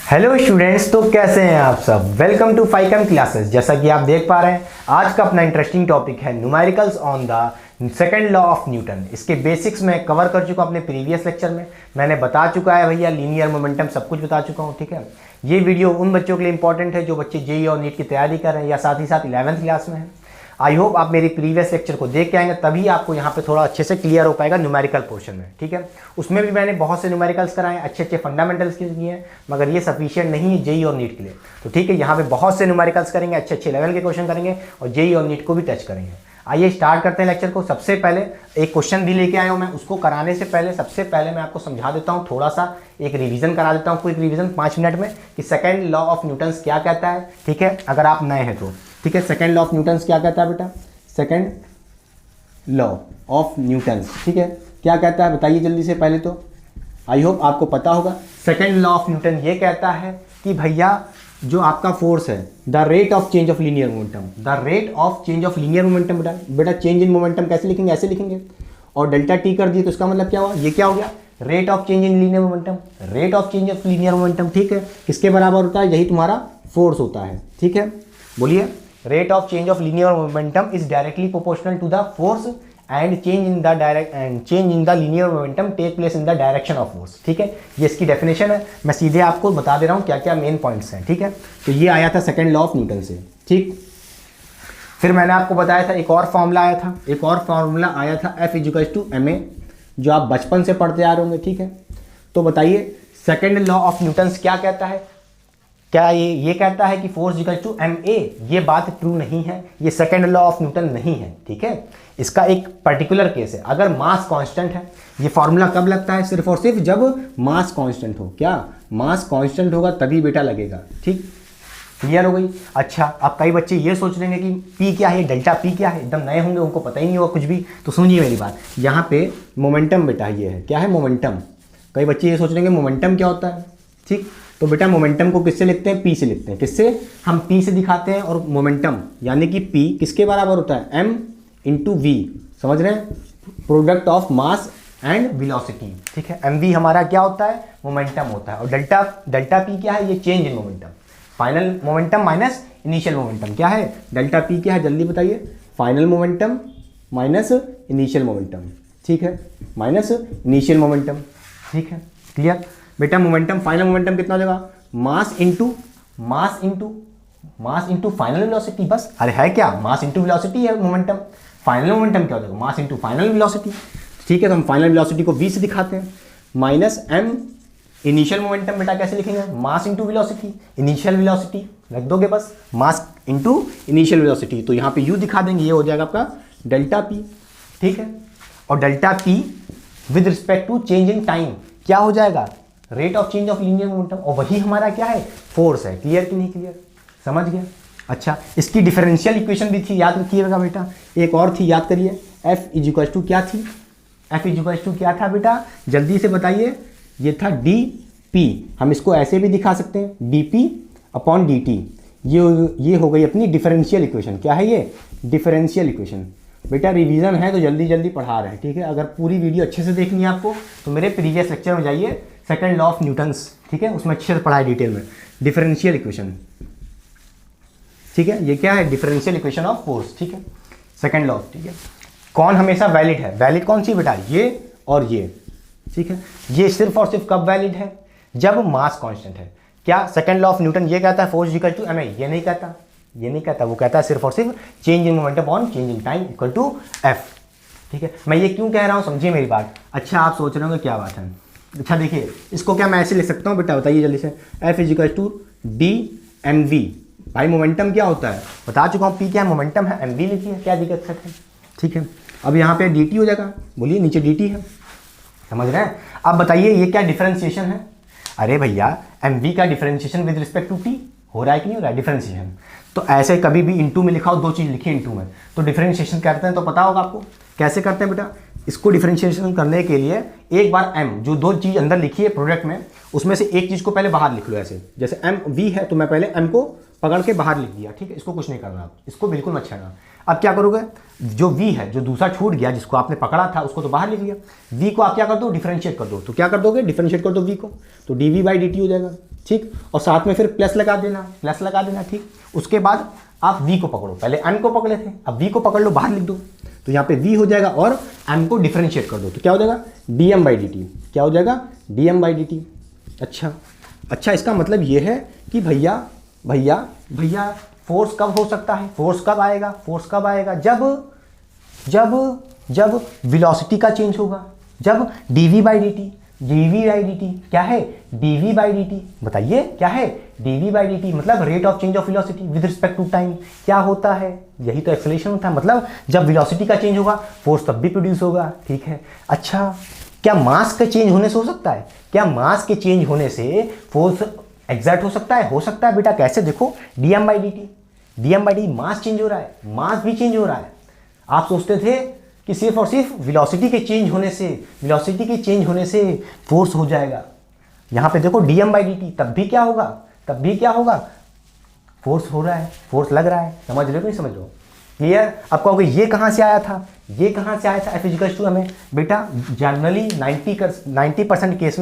Hello students, तो कैसे हैं आप सब। Welcome to Phycom classes. जैसा कि आप देख पा रहे हैं, आज का अपना इंटरेस्टिंग टॉपिक है numericals on the second law of Newton. इसके बेसिक्स मैं कवर कर चुका अपने प्रीवियस लेक्चर में। मैंने बता चुका है भैया, लीनियर मोमेंटम सब कुछ बता चुका हूँ। ठीक है, ये वीडियो उन बच्चों के लिए इंपॉर्टेंट है जो बच्चे जेईई और नीट की तैयारी कर रहे हैं या साथ ही साथ 11th क्लास में हैं। आई होप आप मेरी प्रीवियस लेक्चर को देख के आएंगे, तभी आपको यहाँ पे थोड़ा अच्छे से क्लियर हो पाएगा न्यूमेरिकल पोर्शन में। ठीक है, उसमें भी मैंने बहुत से न्यूमेरिकल्स कराए, अच्छे अच्छे फंडामेंटल्स किए हैं, मगर ये सफिशिएंट नहीं है जेईई और नीट के लिए। तो ठीक है, यहाँ पे बहुत से न्यूमेरिकल्स करेंगे, अच्छे अच्छे लेवल के क्वेश्चन करेंगे और जेईई और नीट को भी टच करेंगे। आइए स्टार्ट करते हैं लेक्चर को। सबसे पहले एक क्वेश्चन भी लेके आया हूँ मैं, उसको कराने से पहले सबसे पहले मैं आपको समझा देता हूँ, थोड़ा सा एक रिवीजन करा देता हूँ, क्विक रिवीजन 5 मिनट में, कि सेकंड लॉ ऑफ न्यूटन्स क्या कहता है। ठीक है, अगर आप नए हैं तो ठीक है, सेकंड लॉ ऑफ न्यूटन्स क्या कहता है बेटा, सेकंड लॉ ऑफ न्यूटन्स। ठीक है, क्या कहता है बताइए जल्दी से। पहले तो आई होप आपको पता होगा। सेकंड लॉ ऑफ न्यूटन ये कहता है कि भैया जो आपका फोर्स है, the rate of change of linear momentum, the rate of change of linear momentum. बेटा चेंज इन मोमेंटम कैसे लिखेंगे, ऐसे लिखेंगे, और डेल्टा टी कर दिए तो इसका मतलब क्या हुआ, ये क्या हो गया, rate of change in linear momentum. Rate of change of linear momentum, ठीक है, किसके बराबर होता है, यही तुम्हारा फोर्स होता है। ठीक है, बोलिए। Rate of change of linear momentum is directly proportional to the force and change in the linear momentum take place in the direction of force. ठीक है, ये इसकी डेफिनेशन है। मैं सीधे आपको बता दे रहा हूँ क्या क्या मेन पॉइंट्स हैं। ठीक है, तो ये आया था सेकंड लॉ ऑफ न्यूटन से। ठीक, फिर मैंने आपको बताया था एक और फॉर्मूला आया था, एक और फॉर्मूला आया था F = ma, जो आप बचपन से पढ़ते आ रहे होंगे। ठीक है, तो बताइए सेकंड लॉ ऑफ न्यूटन्स क्या कहता है। क्या ये कहता है कि फोर्स = ma? ये बात ट्रू नहीं है, ये सेकंड लॉ ऑफ न्यूटन नहीं है। ठीक है, इसका एक पर्टिकुलर केस है। अगर मास कांस्टेंट है, ये फॉर्मूला कब लगता है, सिर्फ और सिर्फ जब मास कांस्टेंट हो। क्या मास कांस्टेंट होगा तभी बेटा लगेगा। ठीक, क्लियर हो गई। अच्छा, अब कई बच्चे ये सोच लेंगे कि P क्या है, डेल्टा P क्या है, एकदम नए होंगे, उनको पता ही नहीं होगा कुछ भी। तो सुनिए मेरी बात, यहाँ पे मोमेंटम बेटा ये है, क्या है मोमेंटम। कई बच्चे ये सोच लेंगे मोमेंटम क्या होता है। ठीक, तो बेटा मोमेंटम को किससे लिखते हैं, P से लिखते हैं। किससे, हम P से दिखाते हैं, और मोमेंटम यानी कि P किसके बराबर होता है, m × v। समझ रहे हैं, product of mass and velocity. ठीक है, mv हमारा क्या होता है, मोमेंटम होता है, और डेल्टा P क्या है, ये change in momentum, final momentum minus initial momentum. क्या है, डेल्टा P क्या है, जल्दी बताइए, final momentum minus initial momentum. ठीक है, माइनस इनिशियल मोमेंटम। ठीक है, क्लियर बेटा। मोमेंटम, फाइनल मोमेंटम कितना हो जाएगा, मास इंटू फाइनल वेलोसिटी। बस, अरे है क्या, मास इंटू वेलोसिटी है मोमेंटम। फाइनल मोमेंटम क्या हो जाएगा, मास इंटू फाइनल वेलोसिटी। ठीक है, तो हम फाइनल वेलोसिटी को v से दिखाते हैं, माइनस m इनिशियल मोमेंटम। बेटा कैसे लिखेंगे, mass into velocity, initial velocity रख दोगे, बस मास इंटू इनिशियल वेलोसिटी। तो यहाँ पे u दिखा देंगे, ये हो जाएगा आपका डेल्टा p। ठीक है, और delta p with respect to change in time क्या हो जाएगा, rate of change of linear momentum, और वही हमारा क्या है, फोर्स है। क्लियर कि नहीं क्लियर, समझ गया। अच्छा, इसकी डिफरेंशियल इक्वेशन भी थी, याद रखिएगा बेटा। एक और थी, याद करिए, F क्या थी, F क्या था बेटा, जल्दी से बताइए। ये था dp, हम इसको ऐसे भी दिखा सकते हैं, dp/dt। ये हो गई अपनी डिफरेंशियल इक्वेशन। क्या है ये, डिफरेंशियल इक्वेशन। बेटा रिवीजन है तो जल्दी जल्दी पढ़ा रहे हैं। ठीक है, अगर पूरी वीडियो अच्छे से देखनी है आपको तो मेरे प्रीवियस लेक्चर में जाइए, सेकंड लॉ ऑफ न्यूटन्स। ठीक है, उसमें अच्छे से पढ़ा है डिटेल में, डिफरेंशियल इक्वेशन। ठीक है, ये क्या है, डिफरेंशियल इक्वेशन ऑफ फोर्स। ठीक है, सेकंड लॉ। ठीक है, कौन हमेशा वैलिड है, वैलिड कौन सी बेटा, ये और ये। ठीक है, ये सिर्फ और सिर्फ कब वैलिड है, जब मास कांस्टेंट है। क्या सेकंड लॉ ऑफ न्यूटन ये कहता है फोर्स = ma? ये नहीं कहता, ये नहीं कहता, वो कहता है सिर्फ और सिर्फ change in momentum on change in time = f। ठीक है, मैं ये क्यों कह रहा हूँ, समझिए मेरी बात। अच्छा, आप सोच रहे होंगे क्या बात है। अच्छा देखिए, इसको क्या मैं ऐसे लिख सकता हूँ बेटा, बताइए जल्दी से। F = dmv। भाई मोमेंटम क्या होता है, बता चुका हूँ, P क्या है, मोमेंटम है, mv लिखिए, क्या दिक्कत है। ठीक है, अब यहाँ पे dt हो जाएगा, बोलिए, नीचे dt है, समझ रहे हैं। अब बताइए ये क्या डिफरेंशिएशन है। अरे भैया mv का differentiation with respect to t हो रहा है कि नहीं हो रहा है, डिफरेंशिएशन। तो ऐसे कभी भी इंटू में लिखा हो, दो चीज़ लिखी इंटू में, तो डिफरेंशिएशन करते हैं, तो पता होगा आपको कैसे करते हैं बेटा। इसको डिफरेंशिएशन करने के लिए एक बार m, जो दो चीज़ अंदर लिखी है प्रोडक्ट में, उसमें से एक चीज़ को पहले बाहर लिख लो ऐसे। जैसे m v है तो मैं पहले m को पकड़ के बाहर लिख दिया, ठीक है, इसको कुछ नहीं करना, आप इसको बिल्कुल मत छेड़ना। अब क्या करोगे, जो v है, जो दूसरा छूट गया जिसको आपने पकड़ा था उसको तो बाहर लिख लिया, v को आप क्या कर दो, डिफरेंशिएट कर दो। तो क्या कर दोगे, डिफरेंशिएट कर दो v को, तो dv/dt हो जाएगा, ठीक। और साथ में फिर प्लस लगा देना, ठीक। उसके बाद आप v को पकड़ो, पहले m को पकड़े थे, अब v को पकड़ लो, बाहर लिख दो, तो यहाँ पे v हो जाएगा और m को डिफरेंशिएट कर दो, तो क्या हो जाएगा, dm/dt। क्या हो जाएगा, dm/dt। अच्छा, इसका मतलब ये है कि भैया फोर्स कब हो सकता है, फोर्स कब आएगा, जब वेलोसिटी का चेंज होगा, जब dv/dt क्या है, dv/dt, बताइए क्या है, dv/dt मतलब rate of change of velocity with respect to time. क्या होता है, यही तो एक्सेलरेशन होता है, मतलब जब वेलोसिटी का चेंज होगा फोर्स तब भी प्रोड्यूस होगा, ठीक है। अच्छा, क्या मास के चेंज होने से हो सकता है, क्या मास के चेंज होने से फोर्स एग्जर्ट हो सकता है बेटा, कैसे, देखो dm/dt मास चेंज हो रहा है, मास भी चेंज हो रहा है। आप सोचते थे कि सिर्फ और सिर्फ वेलोसिटी के चेंज होने से फोर्स हो जाएगा, यहाँ पे देखो dm/dt तब भी क्या होगा, फोर्स हो रहा है, फोर्स लग रहा है, समझ रहे हो नहीं समझ रहे हो, क्लियर। अब कहोगे ये कहाँ से आया था, F इक्वल्स टू हमें बेटा जनरली 90% केस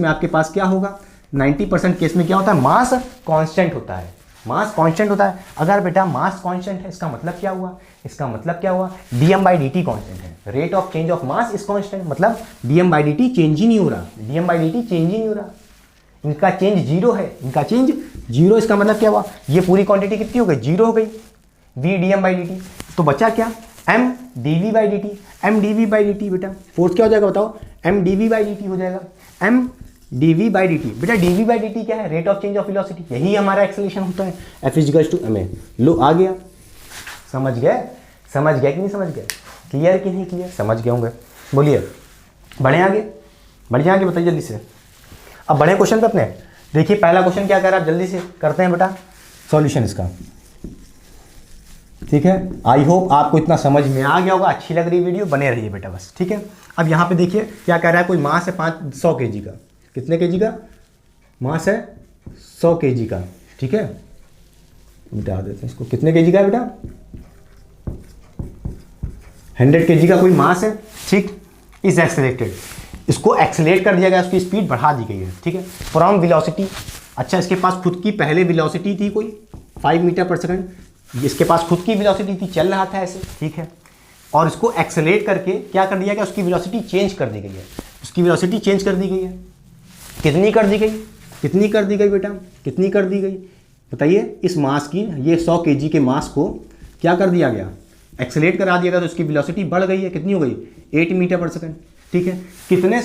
में आपके पास क्या होगा, 90% केस में क्या होता है, मास कांस्टेंट होता है। अगर बेटा मास कांस्टेंट है, इसका मतलब क्या हुआ, dm/dt कांस्टेंट है, rate of change of mass is constant, मतलब dm/dt चेंज ही नहीं हो रहा, इनका चेंज जीरो है, इसका मतलब क्या हुआ, ये पूरी क्वांटिटी कितनी हो गई, जीरो हो गई, v dm/dt। तो बचा क्या, m dv/dt, बेटा फोर्स क्या हो जाएगा बताओ, m dv/dt हो जाएगा, m dv/dt, बेटा dv/dt क्या है, rate of change of velocity, यही हमारा एक्सेलरेशन होता है, F इक्वल्स टू ma। लो आ गया, समझ गए कि नहीं समझ गए, क्लियर कि नहीं क्लियर, समझ गए होंगे, बोलिए, बढ़े आगे बताइए जल्दी से। अब बड़े क्वेश्चन पे अपने देखिए, पहला क्वेश्चन क्या कर रहा है, आप जल्दी से करते हैं बेटा सॉल्यूशन इसका, ठीक है। आई होप आपको इतना समझ में आ गया होगा, अच्छी लग रही वीडियो, बने रहिए बेटा बस, ठीक है। अब यहाँ पे देखिए क्या कह रहा है, कोई मास है 100 kg का, कितने kg का मास है, 100 kg का, ठीक है, मिटा देते हैं इसको, कितने kg का है बेटा, 100 kg का कोई मास है, ठीक, इज एक्सेलेरेटेड, इसको एक्सेलेरेट कर दिया गया, उसकी स्पीड बढ़ा दी गई है, ठीक है, फ्रॉम वेलोसिटी। अच्छा, इसके पास खुद की पहले वेलोसिटी थी कोई 5 मीटर पर सेकंड, इसके पास खुद की वेलोसिटी थी, चल रहा था ऐसे, ठीक है, और इसको एक्सेलेरेट करके क्या कर दिया गया, उसकी वेलोसिटी चेंज कर दी गई है, कितनी कर दी गई बेटा, कितनी कर दी गई बताइए, इस मास की, ये 100 kg के मास को क्या कर दिया गया, एक्सेलेरेट करा दिया गया, तो उसकी वेलोसिटी बढ़ गई है, कितनी हो गई, 8 मीटर पर सेकंड, ठीक है। कितने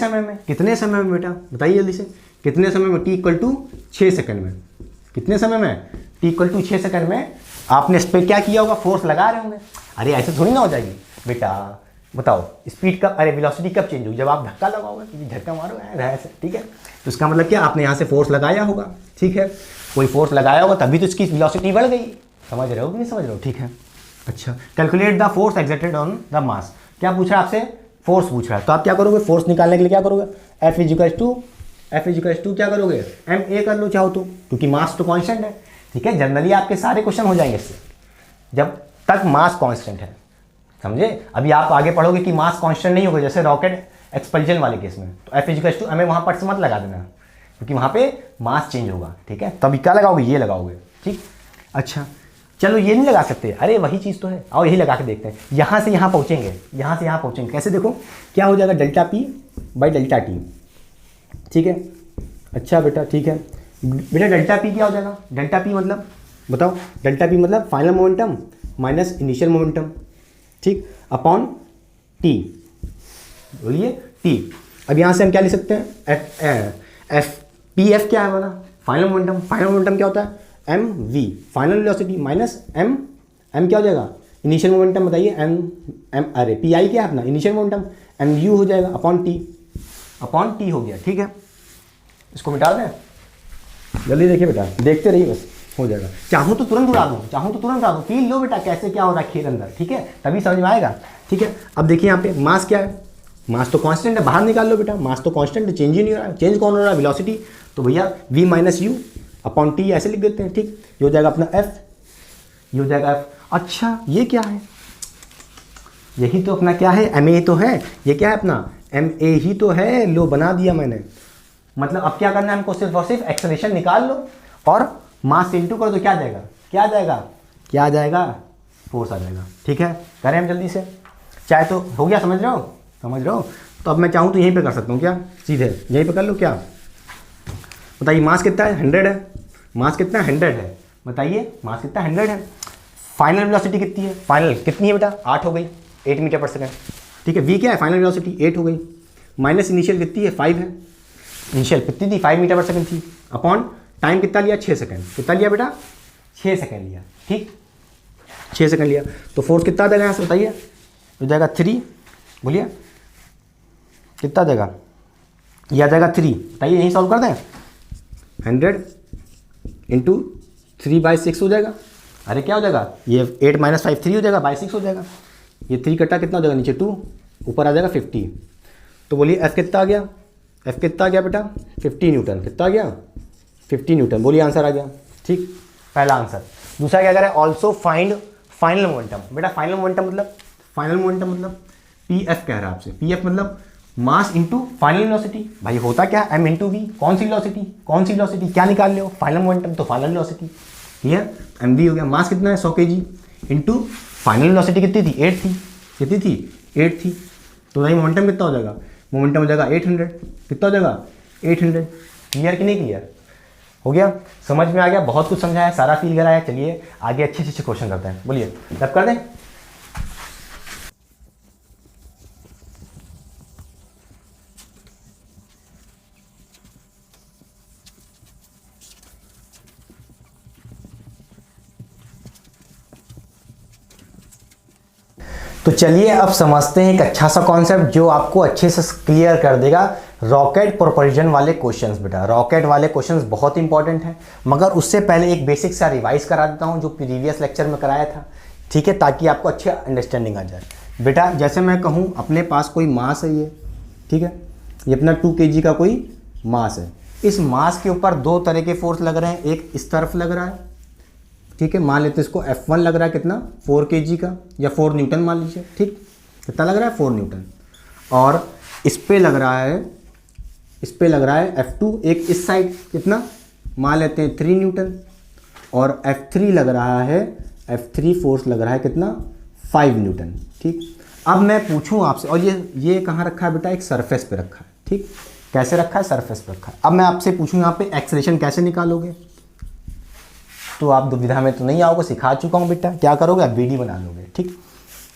समय में बेटा बताइए जल्दी से, कितने समय में, t इक्वल टू 6 सेकंड में, कितने समय में, t इक्वल टू 6 सेकंड में आपने इस पर क्या किया होगा, फोर्स लगा रहे होंगे। अरे ऐसे थोड़ी ना हो जाएगी बेटा, बताओ स्पीड कब, अरे वेलोसिटी कब चेंज होगी, जब आप धक्का लगाओगे, धक्का मारो ऐसे, ठीक है। तो इसका मतलब क्या, आपने यहाँ से फोर्स लगाया होगा, ठीक है, कोई फोर्स लगाया होगा तभी तो इसकी वेलोसिटी बढ़ गई, समझ रहे हो कि नहीं समझ रहे हो, ठीक है। अच्छा, calculate the force exerted on the mass, क्या पूछ रहा है आपसे, फोर्स पूछ रहा है, तो आप क्या करोगे, फोर्स निकालने के लिए क्या करोगे, F इक्वल्स टू क्या करोगे, ma कर लो चाहो तो, क्योंकि मास तो कांस्टेंट है, ठीक है। जनरली आपके सारे क्वेश्चन हो जाएंगे इससे, जब तक मास कांस्टेंट है, समझे। अभी आप आगे पढ़ोगे कि मास कांस्टेंट नहीं होगा, जैसे रॉकेट एक्सपल्जन वाले केस में, तो F इक्वल्स टू ma वहाँ पर से मत लगा देना, क्योंकि वहाँ पे मास चेंज होगा, ठीक है, तभी क्या लगाओगे, ये लगाओगे, ठीक। अच्छा चलो, ये नहीं लगा सकते, अरे वही चीज़ तो है, आओ यही लगा के देखते हैं, यहाँ से यहाँ पहुँचेंगे, कैसे देखो, क्या हो जाएगा, delta P by delta T, ठीक है। अच्छा बेटा, ठीक है बेटा, डेल्टा P क्या हो जाएगा, डेल्टा P मतलब बताओ, डेल्टा P मतलब final momentum minus initial momentum, ठीक, अपॉन T, बोलिए T। अब यहाँ से हम क्या लिख सकते हैं, F क्या है हमारा, फाइनल मोमेंटम क्या होता है, mv final velocity minus m क्या हो जाएगा, इनिशियल मोमेंटम, बताइए अरे pi क्या है अपना, इनिशियल मोमेंटम, mu हो जाएगा अपॉन t हो गया, ठीक है। इसको मिटा दें, जल्दी देखिए बेटा, देखते रहिए बस, हो जाएगा। चाहूँ तो तुरंत उड़ा दूँ, फील लो बेटा कैसे क्या हो रहा है खेल अंदर, ठीक है, तभी समझ में आएगा, ठीक है। अब देखिए यहाँ पे मास क्या है, मास तो कांस्टेंट है, बाहर निकाल लो बेटा, मास तो कांस्टेंट है, चेंज ही नहीं हो रहा है, चेंज कौन हो रहा है, वेलोसिटी, तो भैया v minus you, upon T ऐसे लिख देते हैं, ठीक। ये हो जाएगा अपना एफ, ये हो जाएगा एफ। अच्छा ये क्या है, यही तो अपना क्या है, एम ए तो है, ये क्या है अपना एम ए ही तो है, लो बना दिया मैंने। मतलब अब क्या करना है हमको, सिर्फ और सिर्फ एक्सेलरेशन निकाल लो और मास इनटू कर दो, क्या जाएगा, क्या जाएगा, क्या जाएगा, फोर्स आ जाएगा, ठीक है। करें हम जल्दी से, चाहे तो हो गया, समझ रहे हो, समझ रहे हो। तो अब मैं चाहूँ तो यहीं पे कर सकता हूँ, क्या सीधे यहीं पे कर लो, क्या बताइए, मास कितना है, 100 है, मास कितना है, 100 है, बताइए मास कितना, 100 है। फाइनल वेलोसिटी कितनी है, फाइनल कितनी है बेटा, 8 हो गई, 8 मीटर पर सेकंड, ठीक है। वी क्या है, फाइनल वेलोसिटी 8 हो गई, माइनस इनिशियल कितनी है, 5 है, इनिशियल कितनी थी, 5 मीटर पर सेकंड थी, अपॉन टाइम कितना लिया, 6 सेकंड, कितना लिया बेटा, 6 सेकंड लिया, ठीक, 6 सेकंड लिया। तो फोर्स कितना देगा यहाँ से बताइए, हो जाएगा 3, बोलिए कितना देगा, यह आ जाएगा 3, बताइए यहीं सॉल्व कर दें, 100 इंटू 3/6 हो जाएगा। अरे क्या हो जाएगा, ये 8 - 5 3 हो जाएगा, बाई 6 हो जाएगा। ये 3 कट्टा कितना हो जाएगा, नीचे 2, ऊपर आ जाएगा 50। तो बोलिए एफ कितना आ गया, एफ कितना आ गया बेटा, 50 न्यूटन, कितना आ गया, 50 न्यूटन, बोलिए आंसर आ गया, ठीक, पहला आंसर। दूसरा क्या कह रहा है, ऑल्सो फाइंड फाइनल मोमेंटम। बेटा फाइनल मोमेंटम मतलब, फाइनल मोमेंटम मतलब पी एफ कह रहा है आपसे, पी एफ मतलब मास इंटू फाइनल वेलोसिटी। भाई होता क्या, एम इंटू वी, कौन सी वेलोसिटी, कौन सी वेलोसिटी, क्या निकाल लो, फाइनल मोमेंटम तो final velocity, clear. M V हो गया, मास कितना है 100 kg इंटू फाइनल वेलोसिटी कितनी थी, 8 थी, कितनी थी, 8 थी। तो भाई मोमेंटम कितना हो जाएगा, मोमेंटम हो जाएगा 800, कितना हो जाएगा 800। क्लियर कि नहीं क्लियर, हो गया, समझ में आ गया, बहुत कुछ समझाया, सारा फील कराया। चलिए आगे अच्छे अच्छे क्वेश्चन करते हैं, बोलिए रब कर दें। तो चलिए अब समझते हैं एक अच्छा सा कॉन्सेप्ट जो आपको अच्छे से क्लियर कर देगा, रॉकेट प्रोपल्शन वाले क्वेश्चंस। बेटा रॉकेट वाले क्वेश्चंस बहुत इंपॉर्टेंट हैं, मगर उससे पहले एक बेसिक सा रिवाइज करा देता हूं जो प्रीवियस लेक्चर में कराया था, ठीक है, ताकि आपको अच्छी अंडरस्टैंडिंग आ जाए। बेटा जैसे मैं कहूँ अपने पास कोई मास है ये, ठीक है, ये अपना 2 kg का कोई मास है, इस मास के ऊपर 2 तरह के फोर्स लग रहे हैं, एक इस तरफ लग रहा है, ठीक है, मान लेते हैं इसको F1 लग रहा है कितना, 4 kg का या 4 न्यूटन मान लीजिए, ठीक, कितना लग रहा है 4 न्यूटन। और इस पे लग रहा है, इस पे लग रहा है F2, एक इस साइड कितना मान लेते हैं 3 न्यूटन, और F3 लग रहा है, F3 फोर्स लग रहा है कितना 5 न्यूटन, ठीक। अब मैं पूछूं आपसे, और ये कहाँ रखा है बेटा, एक सरफेस पे रखा है, ठीक, कैसे रखा है, सरफेस पे रखा है। अब मैं आपसे पूछूं यहाँ पे एक्सेलरेशन कैसे निकालोगे, तो आप दुविधा में तो नहीं आओगे, सिखा चुका हूँ बेटा, क्या करोगे आप बीडी बना लोगे, ठीक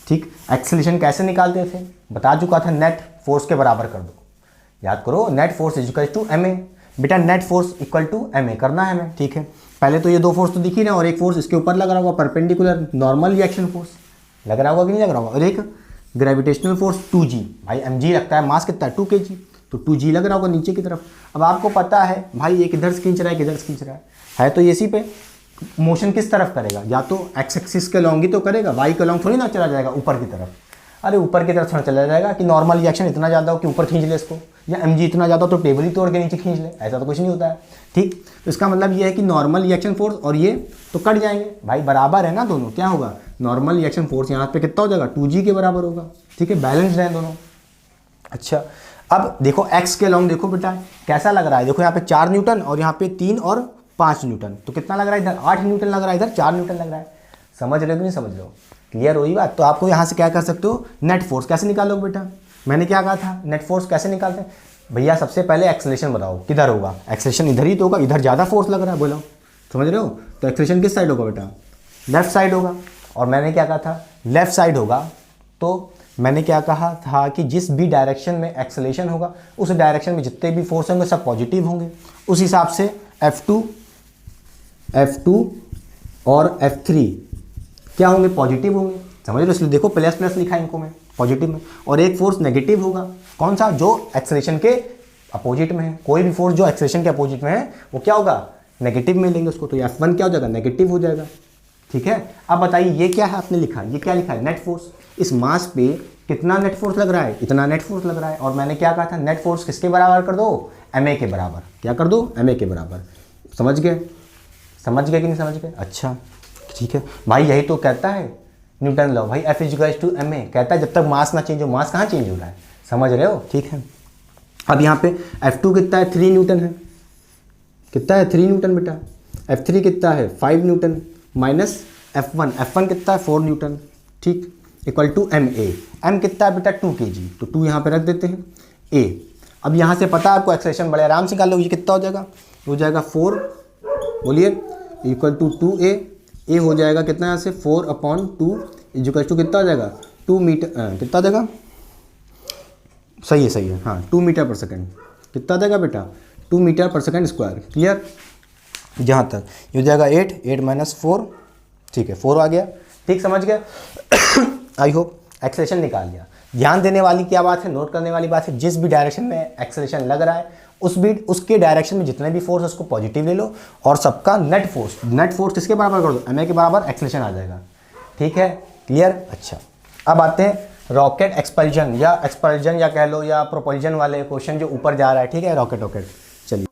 ठीक। एक्सेलरेशन कैसे निकालते थे बता चुका था, नेट फोर्स के बराबर कर दो, याद करो, net force equal to M A. बेटा net force equal to M A करना है हमें, ठीक है। पहले तो ये 2 फोर्स तो दिख ही ना, और एक फोर्स इसके ऊपर लग रहा होगा परपेंडिकुलर नॉर्मल रिएक्शन फोर्स लग रहा होगा कि नहीं लग रहा होगा, और एक ग्रेविटेशनल फोर्स 2G, भाई mg लगता है, मास कितना है 2 kg, तो 2G लग रहा होगा नीचे की तरफ। अब आपको पता है भाई एक इधर से खींच रहा है, किधर से खींच रहा है तो इसी पे मोशन किस तरफ करेगा, या तो एक्स एक्सिस के लॉन्ग ही तो करेगा, वाई के लॉन्ग थोड़ी ना चला जाएगा ऊपर की तरफ। अरे ऊपर की तरफ थोड़ा चला जाएगा कि नॉर्मल रिएक्शन इतना ज़्यादा हो कि ऊपर खींच ले इसको, या mg इतना ज़्यादा हो तो टेबल ही तोड़ के नीचे खींच ले, ऐसा तो कुछ नहीं होता है, ठीक। तो इसका मतलब ये है कि नॉर्मल रिएक्शन फोर्स और ये तो कट जाएंगे भाई, बराबर है ना दोनों, क्या होगा नॉर्मल रिएक्शन फोर्स यहाँ पे कितना हो जाएगा 2G के बराबर होगा, ठीक है, बैलेंस्ड है दोनों। अच्छा अब देखो एक्स के लॉन्ग देखो बेटा कैसा लग रहा है, देखो यहाँ पे 4 न्यूटन और यहाँ पे 3 और 5 न्यूटन, तो कितना लग रहा है इधर 8 न्यूटन लग रहा है, इधर 4 न्यूटन लग रहा है। समझ रहे हो कि नहीं समझ रहे हो, क्लियर हुई बात। तो आपको यहाँ से क्या कर सकते हो, नेट फोर्स कैसे निकालोगे बेटा, मैंने क्या कहा था नेट फोर्स कैसे निकालते हैं भैया, सबसे पहले एक्सेलरेशन बताओ किधर होगा, एक्सेलरेशन इधर ही तो होगा, इधर ज़्यादा फोर्स लग रहा है, बोलो समझ रहे हो, तो एक्सेलरेशन किस साइड होगा बेटा, लेफ्ट साइड होगा। और मैंने क्या कहा था लेफ्ट साइड होगा, तो मैंने क्या कहा था कि जिस भी डायरेक्शन में एक्सेलरेशन होगा उस डायरेक्शन में जितने भी फोर्स होंगे सब पॉजिटिव होंगे, उस हिसाब से F2 और F3 क्या होंगे, पॉजिटिव होंगे, समझ लो, इसलिए देखो प्लस प्लस लिखा है इनको मैं पॉजिटिव में, और एक फोर्स नेगेटिव होगा, कौन सा, जो एक्सेलरेशन के अपोजिट में है, कोई भी फोर्स जो एक्सेलरेशन के अपोजिट में है वो क्या होगा नेगेटिव में लेंगे उसको, तो F1 क्या हो जाएगा नेगेटिव हो जाएगा, ठीक है। अब बताइए ये क्या है आपने लिखा, ये क्या लिखा है नेट फोर्स, इस मास पे कितना नेट फोर्स लग रहा है, इतना नेट फोर्स लग रहा है, और मैंने क्या कहा था नेट फोर्स किसके बराबर कर दो, ma के बराबर, क्या कर दो ma के बराबर। समझ गए? समझ गए कि नहीं समझ गए? अच्छा ठीक है भाई, यही तो कहता है न्यूटन लॉ भाई, F इक्वल्स टू ma कहता है जब तक मास ना चेंज हो। मास कहाँ चेंज हो रहा है, समझ रहे हो? ठीक है, अब यहाँ पे F2 कितना है, 3 न्यूटन है। कितना है, 3 न्यूटन बेटा। F3 कितना है, 5 न्यूटन माइनस F1 कितना है, 4 न्यूटन। ठीक, इक्वल टू ma। m कितना है बेटा, 2 kg, तो 2 यहाँ पे रख देते हैं। a, अब यहाँ से पता है आपको, एक्सप्रेशन बड़े आराम से कर लो। ये कितना हो जाएगा, हो जाएगा 4, बोलिए, इक्वल टू 2a। a हो जाएगा कितना, यहाँ से 4/2 इक्वल टू कितना हो जाएगा, 2 मीटर, कितना हो जाएगा, सही है हाँ, 2 मीटर पर सेकेंड। कितना देगा बेटा, 2 metre per second square. Clear? जहाँ तक ये हो जाएगा 8 माइनस 4, ठीक है 4 आ गया। ठीक, समझ गया? आई होप एक्सेलेरेशन निकाल लिया। ध्यान देने वाली क्या बात है, नोट करने वाली बात है, जिस भी डायरेक्शन में एक्सेलेरेशन लग रहा है उसके डायरेक्शन में जितने भी फोर्स है उसको पॉजिटिव ले लो, और सबका नेट फोर्स किसके बराबर कर दो, ma के बराबर एक्सेलेरेशन आ जाएगा। ठीक है, क्लियर? अच्छा, अब आते हैं रॉकेट एक्सपल्जन या कह लो या प्रोपल्जन वाले क्वेश्चन जो ऊपर जा रहा है। ठीक है, रॉकेट। चलिए,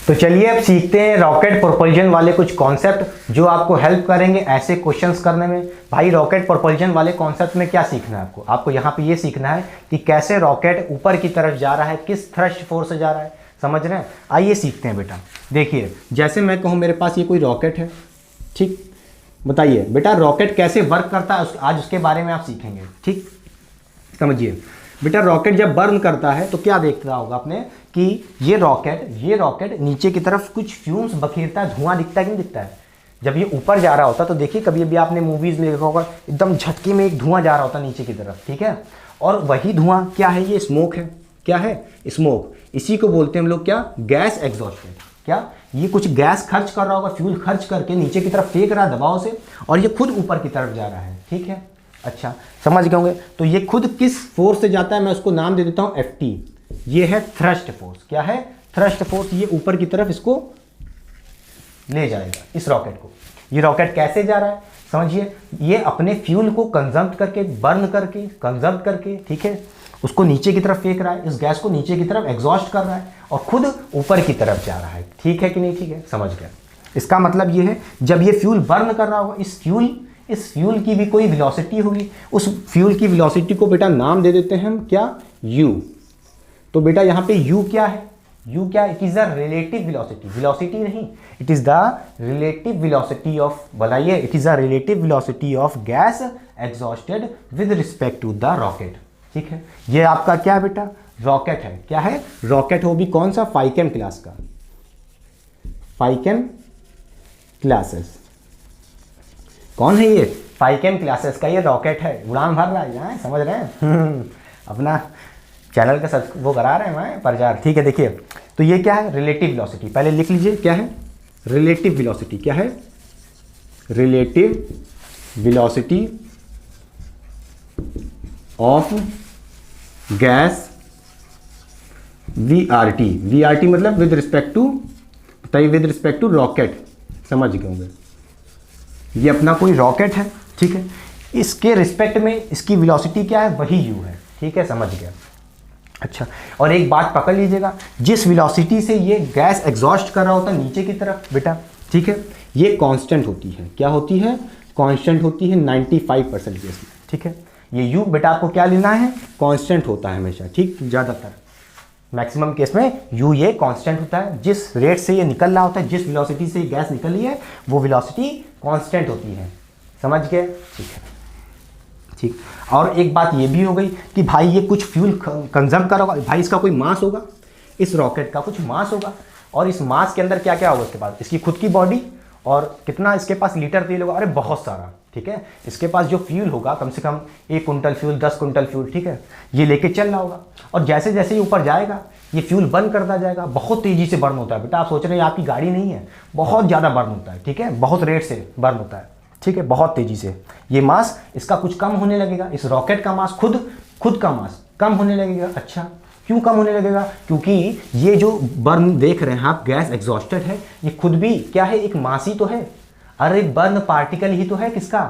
तो चलिए अब सीखते हैं रॉकेट प्रोपल्जन वाले कुछ कॉन्सेप्ट जो आपको हेल्प करेंगे ऐसे क्वेश्चंस करने में। भाई रॉकेट प्रोपल्जन वाले कॉन्सेप्ट में क्या सीखना है आपको यहाँ पे ये सीखना है कि कैसे रॉकेट ऊपर की तरफ जा रहा है, किस थ्रस्ट फोर्स से जा रहा है, समझ रहे हैं? आइए सीखते हैं बेटा। देखिए, जैसे मैं कहूँ मेरे पास ये कोई रॉकेट है, ठीक, बताइए बेटा रॉकेट कैसे वर्क करता है, आज उसके बारे में आप सीखेंगे। ठीक, समझिए बेटा, रॉकेट जब बर्न करता है तो क्या देखता होगा आपने कि ये रॉकेट नीचे की तरफ कुछ फ्यूम्स बखेरता है, धुआं दिखता है कि नहीं दिखता है? जब ये ऊपर जा रहा होता तो देखिए, कभी भी आपने मूवीज में देखा होगा, एकदम झटके में एक धुआं जा रहा होता नीचे की तरफ। ठीक है, और वही धुआं क्या है, ये स्मोक है। क्या है, स्मोक। इसी को बोलते हैं हम लोग क्या, गैस एग्जॉस्टेड। क्या, ये कुछ गैस खर्च कर रहा होगा, फ्यूल खर्च करके नीचे की तरफ फेंक रहा है दबाव से, और ये खुद ऊपर की तरफ जा रहा है। ठीक है, अच्छा समझ गए होंगे? तो ये खुद किस फोर्स से जाता है, मैं उसको नाम दे देता हूं Ft। ये है थ्रस्ट फोर्स। क्या है, थ्रस्ट फोर्स। ये ऊपर की तरफ इसको ले जाएगा, इस रॉकेट को। ये रॉकेट कैसे जा रहा है समझिए, ये अपने फ्यूल को कंजम्प करके, बर्न करके, कंजम्प करके, ठीक है, उसको नीचे की तरफ फेंक रहा है, इस गैस को नीचे की तरफ एग्जॉस्ट कर रहा है, और खुद ऊपर की तरफ जा रहा है। ठीक है कि नहीं? ठीक है, समझ गया। इसका मतलब ये है, जब ये फ्यूल बर्न कर रहा होगा, इस फ्यूल की भी कोई वेलोसिटी होगी, उस फ्यूल की वेलोसिटी को बेटा नाम दे देते हैं हम क्या, u। तो बेटा यहाँ पे u क्या है, u क्या है, it is the relative velocity नहीं, it is the relative velocity of, बताइए, it is the relative velocity of gas exhausted with respect to the rocket. ठीक है, ये आपका क्या है बेटा, रॉकेट है। क्या है, रॉकेट हो भी कौन सा, फाइकेम क्लास का, फाइकेम क्लासेस। कौन है ये, फाइकेम क्लासेस का ये रॉकेट है, उड़ान भर रहा है, समझ रहे हैं? अपना चैनल का वो करा रहे हैं प्रचार। ठीक है, देखिए, तो ये क्या है, रिलेटिव वेलोसिटी। पहले लिख लीजिए क्या है, रिलेटिव वेलोसिटी। क्या है, relative velocity of gas VRT मतलब विद रिस्पेक्ट टू, बताइए, विद रिस्पेक्ट टू रॉकेट। समझ गए होंगे, ये अपना कोई रॉकेट है। ठीक है, इसके रिस्पेक्ट में इसकी वेलोसिटी क्या है, वही u है। ठीक है, समझ गया। अच्छा, और एक बात पकड़ लीजिएगा, जिस वेलोसिटी से ये गैस एग्जॉस्ट कर रहा होता है नीचे की तरफ बेटा, ठीक है, ये कांस्टेंट होती है। क्या होती है, कांस्टेंट होती है 95% केस में। ठीक है, ये u बेटा आपको क्या लेना है, कांस्टेंट होता है हमेशा। ठीक, ज़्यादातर मैक्सिमम केस में u ये कांस्टेंट होता है। जिस रेट से ये निकल रहा होता है, जिस वेलोसिटी से गैस निकल रही है, वो वेलोसिटी कांस्टेंट होती है। समझ गए? ठीक है, ठीक। और एक बात ये भी हो गई कि भाई ये कुछ फ्यूल कंज्यूम कर होगा, भाई इसका कोई मास होगा, इस रॉकेट का कुछ मास होगा, और इस मास के अंदर क्या क्या होगा, इसके पास इसकी खुद की बॉडी, और कितना इसके पास लीटर तेल होगा, अरे बहुत सारा। ठीक है, इसके पास जो फ्यूल होगा कम से कम 1 कुंटल फ्यूल, 10 कुंटल फ्यूल, ठीक है, ये लेके चल रहा होगा। और जैसे जैसे ये ऊपर जाएगा, ये फ्यूल बर्न करता जाएगा, बहुत तेजी से बर्न होता है बेटा। आप सोच रहे हैं आपकी गाड़ी नहीं है, बहुत ज़्यादा बर्न होता है। ठीक है, बहुत रेट से बर्न होता है। ठीक है, बहुत तेजी से। ये मास इसका कुछ कम होने लगेगा, इस रॉकेट का मास खुद का मास कम होने लगेगा। अच्छा, क्यों कम होने लगेगा, क्योंकि ये जो बर्न देख रहे हैं आप, गैस एग्जॉस्टेड है, ये खुद भी क्या है, एक मास ही तो है। अरे बर्न पार्टिकल ही तो है, किसका,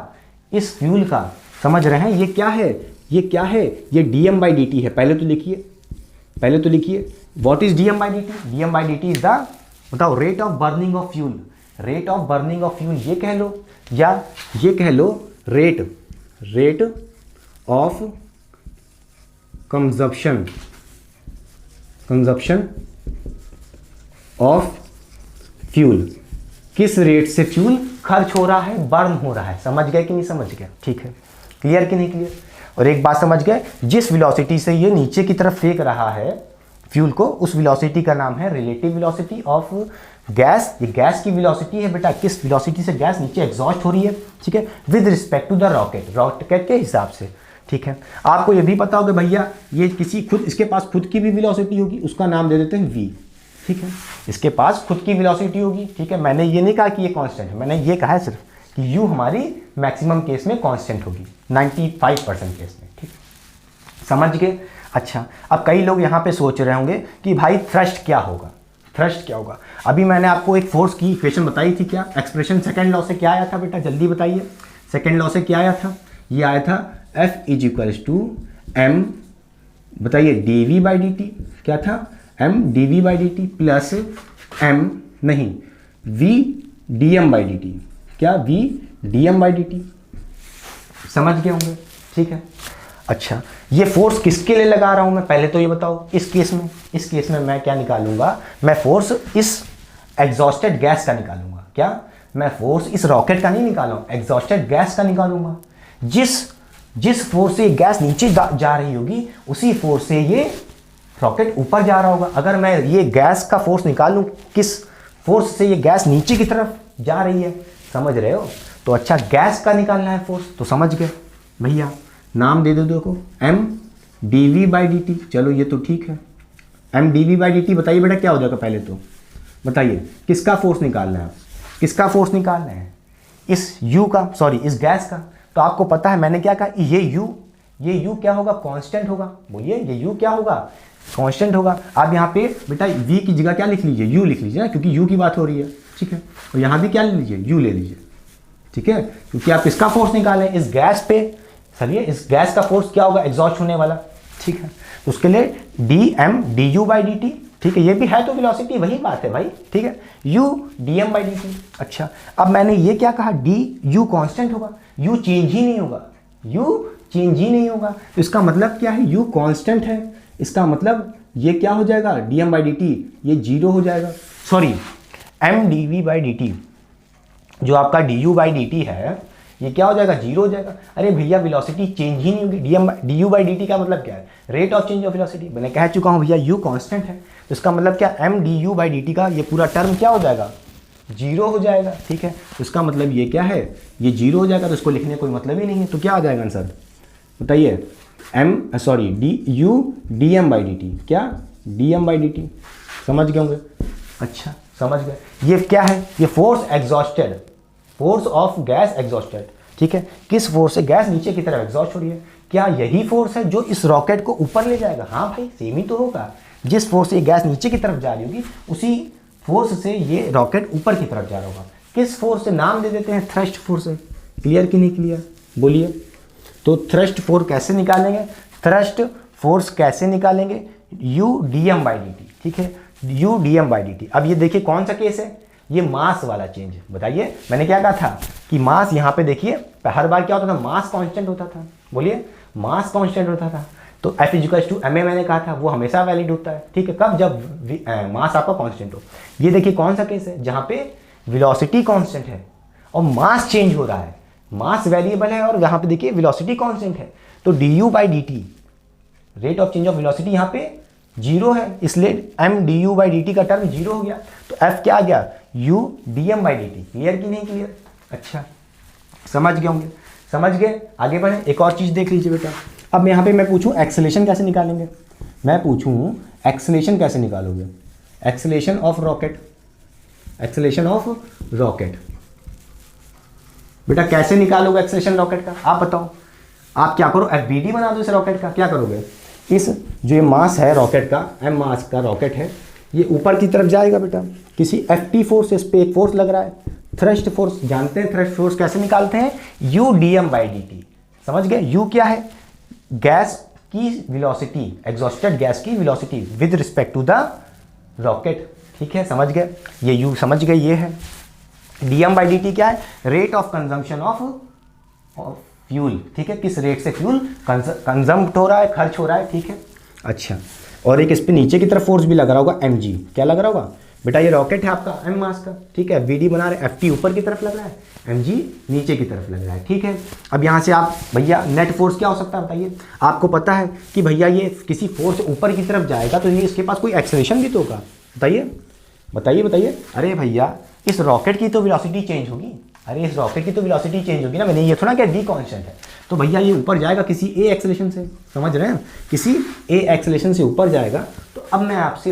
इस फ्यूल का। समझ रहे हैं, ये क्या है, ये क्या है, ये dm/dt है। पहले तो लिखिए, पहले तो लिखिए what is DM by D T. DM by D T is the, बताओ, rate of burning of fuel. Rate of burning of fuel ये कह लो, या ये कह लो rate of consumption of fuel. किस रेट से फ्यूल खर्च हो रहा है, बर्न हो रहा है। समझ गए कि नहीं समझ गए? ठीक है, क्लियर कि नहीं क्लियर? और एक बात समझ गए, जिस वेलोसिटी से ये नीचे की तरफ फेंक रहा है फ्यूल को, उस वेलोसिटी का नाम है रिलेटिव वेलोसिटी ऑफ गैस। ये गैस की वेलोसिटी है बेटा, किस वेलोसिटी से गैस नीचे एग्जॉस्ट हो रही है, ठीक है, with respect to the rocket के हिसाब से। ठीक है, आपको ये भी पता होगा भैया, ये किसी खुद, इसके पास खुद की भी वेलोसिटी होगी, उसका नाम दे देते हैं v। ठीक है, इसके पास खुद की वेलोसिटी होगी। ठीक है, मैंने ये नहीं कहा कि ये कांस्टेंट है, मैंने ये कहा है सिर्फ कि u हमारी मैक्सिमम केस में कांस्टेंट होगी, 95% केस में। ठीक, समझ गए? अच्छा, अब कई लोग यहाँ पे सोच रहे होंगे कि भाई थ्रस्ट क्या होगा, थ्रस्ट क्या होगा। अभी मैंने आपको एक फोर्स की इक्वेशन बताई थी, क्या एक्सप्रेशन सेकेंड लॉ से क्या आया था बेटा, जल्दी बताइए। सेकेंड लॉ से क्या आया था? ये आया था F is equals to m, बताइए, D V by D T. क्या था? m D V by D T plus m नहीं v D M by D T. क्या? v D M by D T. समझ गए होंगे? ठीक है। अच्छा, ये फोर्स किसके लिए लगा रहा हूं मैं, पहले तो ये बताओ। इस केस में मैं क्या निकालूंगा, मैं फोर्स इस एग्जॉस्टेड गैस का निकालूंगा। क्या? मैं फोर्स इस रॉकेट का नहीं निकालूंगा, एग्जॉस्टेड गैस का निकालूंगा। जिस फोर्स से ये गैस नीचे जा रही होगी, उसी फोर्स से ये रॉकेट ऊपर जा रहा होगा। अगर मैं ये गैस का फोर्स निकालूं, किस फोर्स से ये गैस नीचे की तरफ जा रही है, समझ रहे हो? तो अच्छा, गैस का निकालना है फोर्स, तो समझ गए भैया, नाम दे दो देखो, m D V by D T. चलो ये तो ठीक है, m D V by D T. बताइए बेटा क्या हो जाएगा, पहले तो बताइए किसका फोर्स निकालना है, किसका फोर्स निकालना है? इस u का, सॉरी इस गैस का। तो आपको पता है मैंने क्या कहा, ये u क्या होगा, कांस्टेंट होगा। बोलिए, ये u क्या होगा, कांस्टेंट होगा। आप यहाँ पे बेटा v की जगह क्या लिख लीजिए, u लिख लीजिए ना, क्योंकि u की बात हो रही है। ठीक है, और यहाँ भी क्या ले लीजिए, u ले लीजिए। ठीक है, क्योंकि आप इसका फोर्स निकालें इस गैस पे। चलिए, इस गैस का फोर्स क्या होगा, एग्जॉस्ट होने वाला। ठीक है, तो उसके लिए D M D U by D T. ठीक है, ये भी है तो वेलोसिटी, वही बात है भाई। ठीक है, u D M by D T. अच्छा, अब मैंने ये क्या कहा, डी यू कॉन्स्टेंट होगा, u चेंज ही नहीं होगा, u चेंज ही नहीं होगा। तो इसका मतलब क्या है, u कांस्टेंट है। इसका मतलब ये क्या हो जाएगा, D M by D T, ये जीरो हो जाएगा। Sorry, m D V by D T, जो आपका D U by D T है, ये क्या हो जाएगा, जीरो हो जाएगा। अरे भैया, वेलोसिटी चेंज ही नहीं होगी। D U by D T का मतलब क्या है, rate of change of velocity. मैंने कह चुका हूँ भैया, u कांस्टेंट है, तो इसका मतलब क्या, m D U by D T का ये पूरा टर्म क्या हो जाएगा, जीरो हो जाएगा। ठीक है, तो इसका मतलब ये क्या है, ये जीरो हो जाएगा, तो इसको लिखने का कोई मतलब ही नहीं है। तो क्या आ जाएगा आंसर, बताइए, D U D M by D T. क्या? D M by D T. समझ गए होंगे? अच्छा, समझ गए। ये क्या है, ये force exhausted, force of gas exhausted. ठीक है, किस फोर्स से गैस नीचे की तरफ एग्जॉस्ट हो रही है, क्या यही फोर्स है जो इस रॉकेट को ऊपर ले जाएगा? हाँ भाई, सेम ही तो होगा। जिस फोर्स से ये गैस नीचे की तरफ जा रही होगी, उसी फोर्स से ये रॉकेट ऊपर की तरफ जा रहा होगा। किस फोर्स से, नाम दे देते हैं थ्रस्ट फोर्स से। क्लियर कि नहीं क्लियर, बोलिए। तो थ्रस्ट फोर्स कैसे निकालेंगे, थ्रस्ट फोर्स कैसे निकालेंगे, U D M by D T. ठीक है, U D M by D T. अब ये देखिए कौन सा केस है, ये मास वाला चेंज। बताइए, मैंने क्या कहा था कि मास, यहाँ पे देखिए हर बार क्या होता था, मास कांस्टेंट होता था। बोलिए, मास कांस्टेंट होता था। तो F इक्वल्स टू ma मैंने कहा था, वो हमेशा वैलिड होता है। ठीक है, कब, जब मास आपका कांस्टेंट हो। ये देखिए कौन सा केस है, जहाँ पे वेलोसिटी कांस्टेंट है और मास चेंज हो रहा है, मास वेरिएबल है और यहाँ पे देखिए वेलोसिटी कांस्टेंट है। तो D U by D T, rate of change of velocity यहाँ पे जीरो है, इसलिए m D U by D T का टर्म जीरो हो गया। तो f क्या आ गया, u D M by D T. Clear कि नहीं क्लियर? अच्छा, समझ गए होंगे? समझ गए? आगे बढ़े, एक और चीज़ देख लीजिए बेटा। अब यहाँ पे मैं पूछूं एक्सेलेरेशन कैसे निकालेंगे, मैं पूछूं एक्सेलेरेशन कैसे निकालोगे, acceleration of rocket, acceleration of rocket. बेटा कैसे निकालोगे एक्सेलेरेशन रॉकेट का, आप बताओ। आप क्या करो, एफबीडी बना दो इस रॉकेट का। क्या करोगे, इस जो ये मास है रॉकेट का, m मास का रॉकेट है, ये ऊपर की तरफ जाएगा बेटा, किसी ft फोर्स, इस पे एक फोर्स लग रहा है, थ्रस्ट फोर्स। जानते हैं थ्रस्ट फोर्स कैसे निकालते हैं, u D M by D T. समझ गए, u क्या है, गैस की वेलोसिटी, एग्जॉस्टेड गैस की velocity with respect to the rocket. ठीक है, समझ गए, ये यू समझ गए, ये है dm बाई dt क्या है, rate of consumption of fuel. ठीक है, किस रेट से फ्यूल कंजम्प्ट हो रहा है, खर्च हो रहा है। ठीक है, अच्छा, और एक इस पे नीचे की तरफ फोर्स भी लग रहा होगा mg, क्या लग रहा होगा बेटा, ये रॉकेट है आपका m मास का। ठीक है, vd बना रहे, ft ऊपर की तरफ लग रहा है, mg नीचे की तरफ लग रहा है। ठीक है, अब यहाँ से आप भैया नेट फोर्स क्या हो सकता है बताइए, आपको पता है कि भैया ये किसी फोर्स ऊपर की तरफ जाएगा तो ये इसके पास कोई एक्सेलरेशन भी तो होगा, बताइए बताइए बताइए। अरे भैया इस रॉकेट की तो वेलोसिटी चेंज होगी, अरे इस रॉकेट की तो वेलोसिटी चेंज होगी ना, मैंने ये थोड़ा क्या डी कांस्टेंट है, तो भैया ये ऊपर जाएगा किसी ए एक्सेलरेशन से, समझ रहे हैं, किसी ए एक्सेलरेशन से ऊपर जाएगा। तो अब मैं आपसे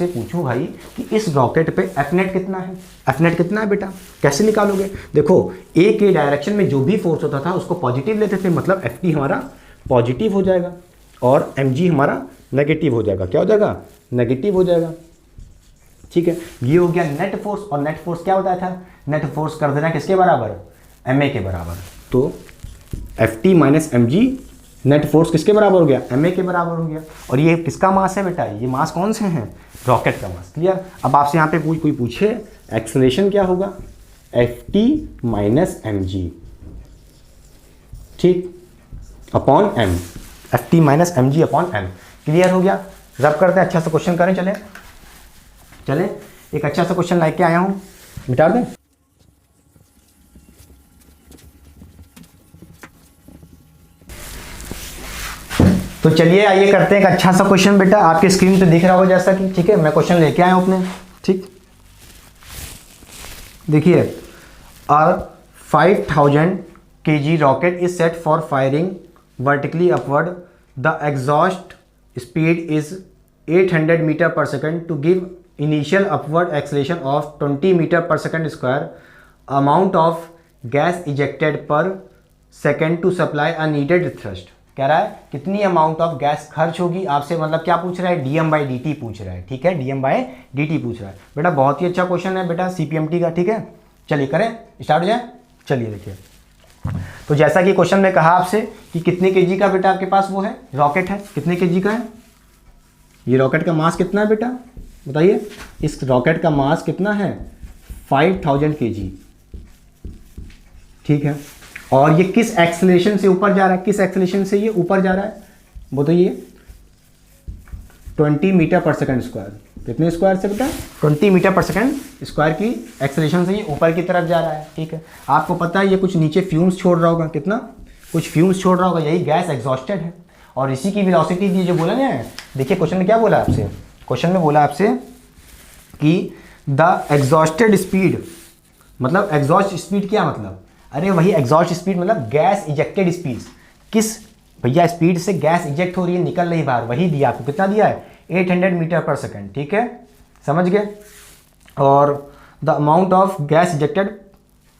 पूछूं भाई कि इस रॉकेट पे एफ नेट कितना है, एफ नेट कितना है बेटा, कैसे निकालोगे। देखो ए के डायरेक्शन में जो भी फोर्स होता था उसको पॉजिटिव लेते थे, मतलब एफ टी हमारा पॉजिटिव हो जाएगा और एम जी हमारा नेगेटिव हो जाएगा, क्या हो जाएगा, नेगेटिव हो जाएगा। ठीक है, ये हो गया नेट फोर्स, और नेट फोर्स क्या होता था, नेट फोर्स कर देना किसके बराबर, एम ए के बराबर। तो F T minus M G net force किसके बराबर हो गया, एम ए के बराबर हो गया। और ये किसका मास है बेटा, ये मास कौन से हैं, रॉकेट का मास। क्लियर। अब आपसे यहाँ पे कोई पूछे एक्सेलरेशन क्या होगा, F T minus M G, ठीक, upon M, F T minus M G upon M. Clear हो गया। रब करते हैं, अच्छा सा क्वेश्चन करें, चले चले, एक अच्छा सा क्वेश्चन लेके आया हूं, मिटा दें। तो चलिए आइए करते हैं एक अच्छा सा क्वेश्चन बेटा, आपके स्क्रीन पे दिख रहा होगा जैसा कि, ठीक है, मैं क्वेश्चन लेके आया हूं अपने, ठीक, देखिए, a 5000 kg rocket is set for firing vertically upward, the exhaust speed is 800 metre per second to give initial upward acceleration of 20 metre per second square, amount of gas ejected per second to supply a needed thrust. कह रहा है कितनी amount of gas खर्च होगी आपसे, मतलब क्या पूछ रहा है, डीएम बाई डी टी पूछ रहा है। ठीक है, डीएम बाई डी टी पूछ रहा है बेटा, बहुत ही अच्छा क्वेश्चन है बेटा सीपीएमटी का। ठीक है, चलिए करें, स्टार्ट हो जाए। चलिए देखिए, तो जैसा कि क्वेश्चन में कहा आपसे कि कितने केजी का बेटा आपके पास वो है, रॉकेट है, कितने केजी का है, ये रॉकेट का मास कितना है बेटा बताइए, इस रॉकेट का मास कितना है, 5000 kg। ठीक है, और ये किस एक्सेलरेशन से ऊपर जा रहा है, किस एक्सेलरेशन से ये ऊपर जा रहा है बताइए, 20 मीटर पर सेकेंड स्क्वायर, कितने स्क्वायर से बेटा, 20 मीटर पर सेकेंड स्क्वायर की एक्सेलरेशन से ये ऊपर की तरफ जा रहा है। ठीक है, आपको पता है ये कुछ नीचे फ्यूम्स छोड़ रहा होगा, कितना, कुछ फ्यूम्स छोड़ रहा होगा, यही गैस एग्जॉस्टेड है, और इसी की वेलोसिटी दी जो बोला ना, देखिए क्वेश्चन में क्या बोला आपसे, क्वेश्चन में बोला आपसे कि द एग्जॉस्टेड स्पीड, मतलब एग्जॉस्ट स्पीड क्या मतलब, अरे वही एग्जॉस्ट स्पीड मतलब गैस इजेक्टेड स्पीड, किस भैया स्पीड से गैस इजेक्ट हो रही है, निकल रही बाहर, वही दिया आपको, कितना दिया है, 800 मीटर पर सेकेंड। ठीक है, समझ गए, और the amount of gas ejected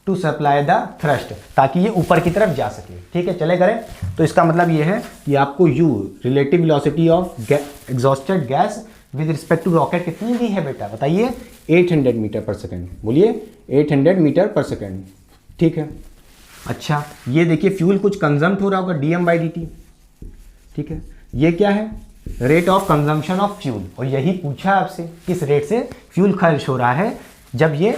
to supply the thrust, ताकि ये ऊपर की तरफ जा सके। ठीक है, चले करें, तो इसका मतलब ये है कि आपको U relative velocity of exhausted gas with respect to rocket कितनी दी है बेटा बताइए, 800 मीटर पर सेकेंड, बोलिए 800 मीटर पर सेकेंड। ठीक है, अच्छा, ये देखिए फ्यूल कुछ कंजम्प्ट हो रहा होगा, डीएम बाई डी टी। ठीक है, ये क्या है, rate of consumption of fuel, और यही पूछा आपसे किस रेट से फ्यूल खर्च हो रहा है जब ये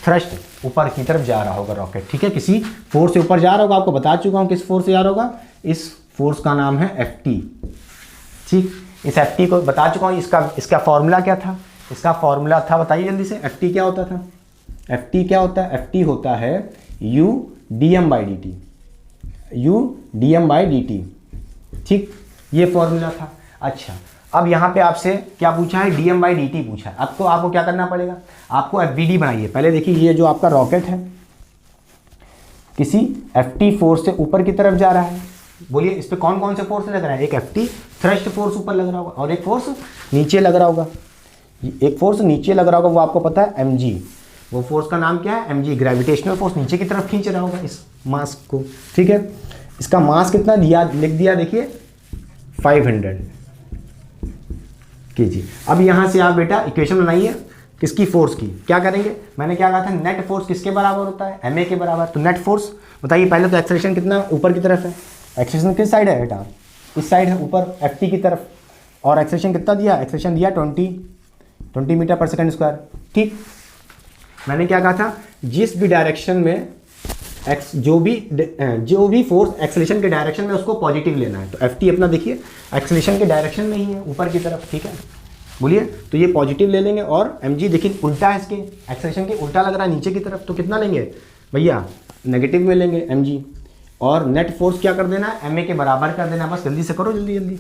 थ्रस्ट ऊपर की तरफ जा रहा होगा रॉकेट। ठीक है, किसी फोर्स से ऊपर जा रहा होगा, आपको बता चुका हूँ किस फोर्स से जा रहा होगा, इस फोर्स का नाम है एफ टी। ठीक, इस एफ टी को बता चुका हूँ, इसका फॉर्मूला क्या था, इसका फॉर्मूला था, बताइए जल्दी से, एफ टी क्या होता था, एफ टी क्या होता है, एफ टी होता है U D M by D T, U D M by D T. ठीक, ये फॉर्मूला था। अच्छा, अब यहाँ पे आपसे क्या पूछा है, D M by D T पूछा है, अब तो आपको क्या करना पड़ेगा, आपको एफ बी डी बनाइए। पहले देखिए, ये जो आपका रॉकेट है किसी एफ टी फोर्स से ऊपर की तरफ जा रहा है, बोलिए इस पे कौन कौन से फोर्स लग रहा है, एक एफ टी थ्रस्ट फोर्स ऊपर लग रहा होगा, और एक फोर्स नीचे लग रहा होगा, एक फोर्स नीचे लग रहा होगा, वो आपको पता है एम जी, वो फोर्स का नाम क्या है, एम जी, ग्रेविटेशनल फोर्स नीचे की तरफ खींच रहा होगा इस मास को। ठीक है, इसका मास कितना दिया, लिख दिया, देखिए 500 kg। अब यहाँ से आप बेटा इक्वेशन बनाइए किसकी, फोर्स की, क्या करेंगे, मैंने क्या कहा था, नेट फोर्स किसके बराबर होता है, एम ए के बराबर। तो नेट फोर्स बताइए, पहले तो एक्सेलरेशन कितना ऊपर की तरफ है, एक्सेलरेशन किस साइड है बेटा, इस साइड है ऊपर Ft की तरफ, और एक्सेलेरेशन कितना दिया, एक्सेलेरेशन दिया 20 मीटर पर सेकंड स्क्वायर। ठीक, मैंने क्या कहा था, जिस भी डायरेक्शन में जो भी फोर्स एक्सेलेरेशन के डायरेक्शन में उसको पॉजिटिव लेना है। तो Ft अपना देखिए एक्सेलेरेशन के डायरेक्शन में ही है, ऊपर की तरफ। ठीक है, बोलिए, तो ये पॉजिटिव ले लेंगे, और mg देखिए उल्टा है, इसके एक्सेलेरेशन के उल्टा लग रहा है नीचे की तरफ, तो कितना लेंगे भैया, नेगेटिव में लेंगे mg, और नेट फोर्स क्या कर देना है, ma के बराबर कर देना है। बस जल्दी से करो, जल्दी जल्दी।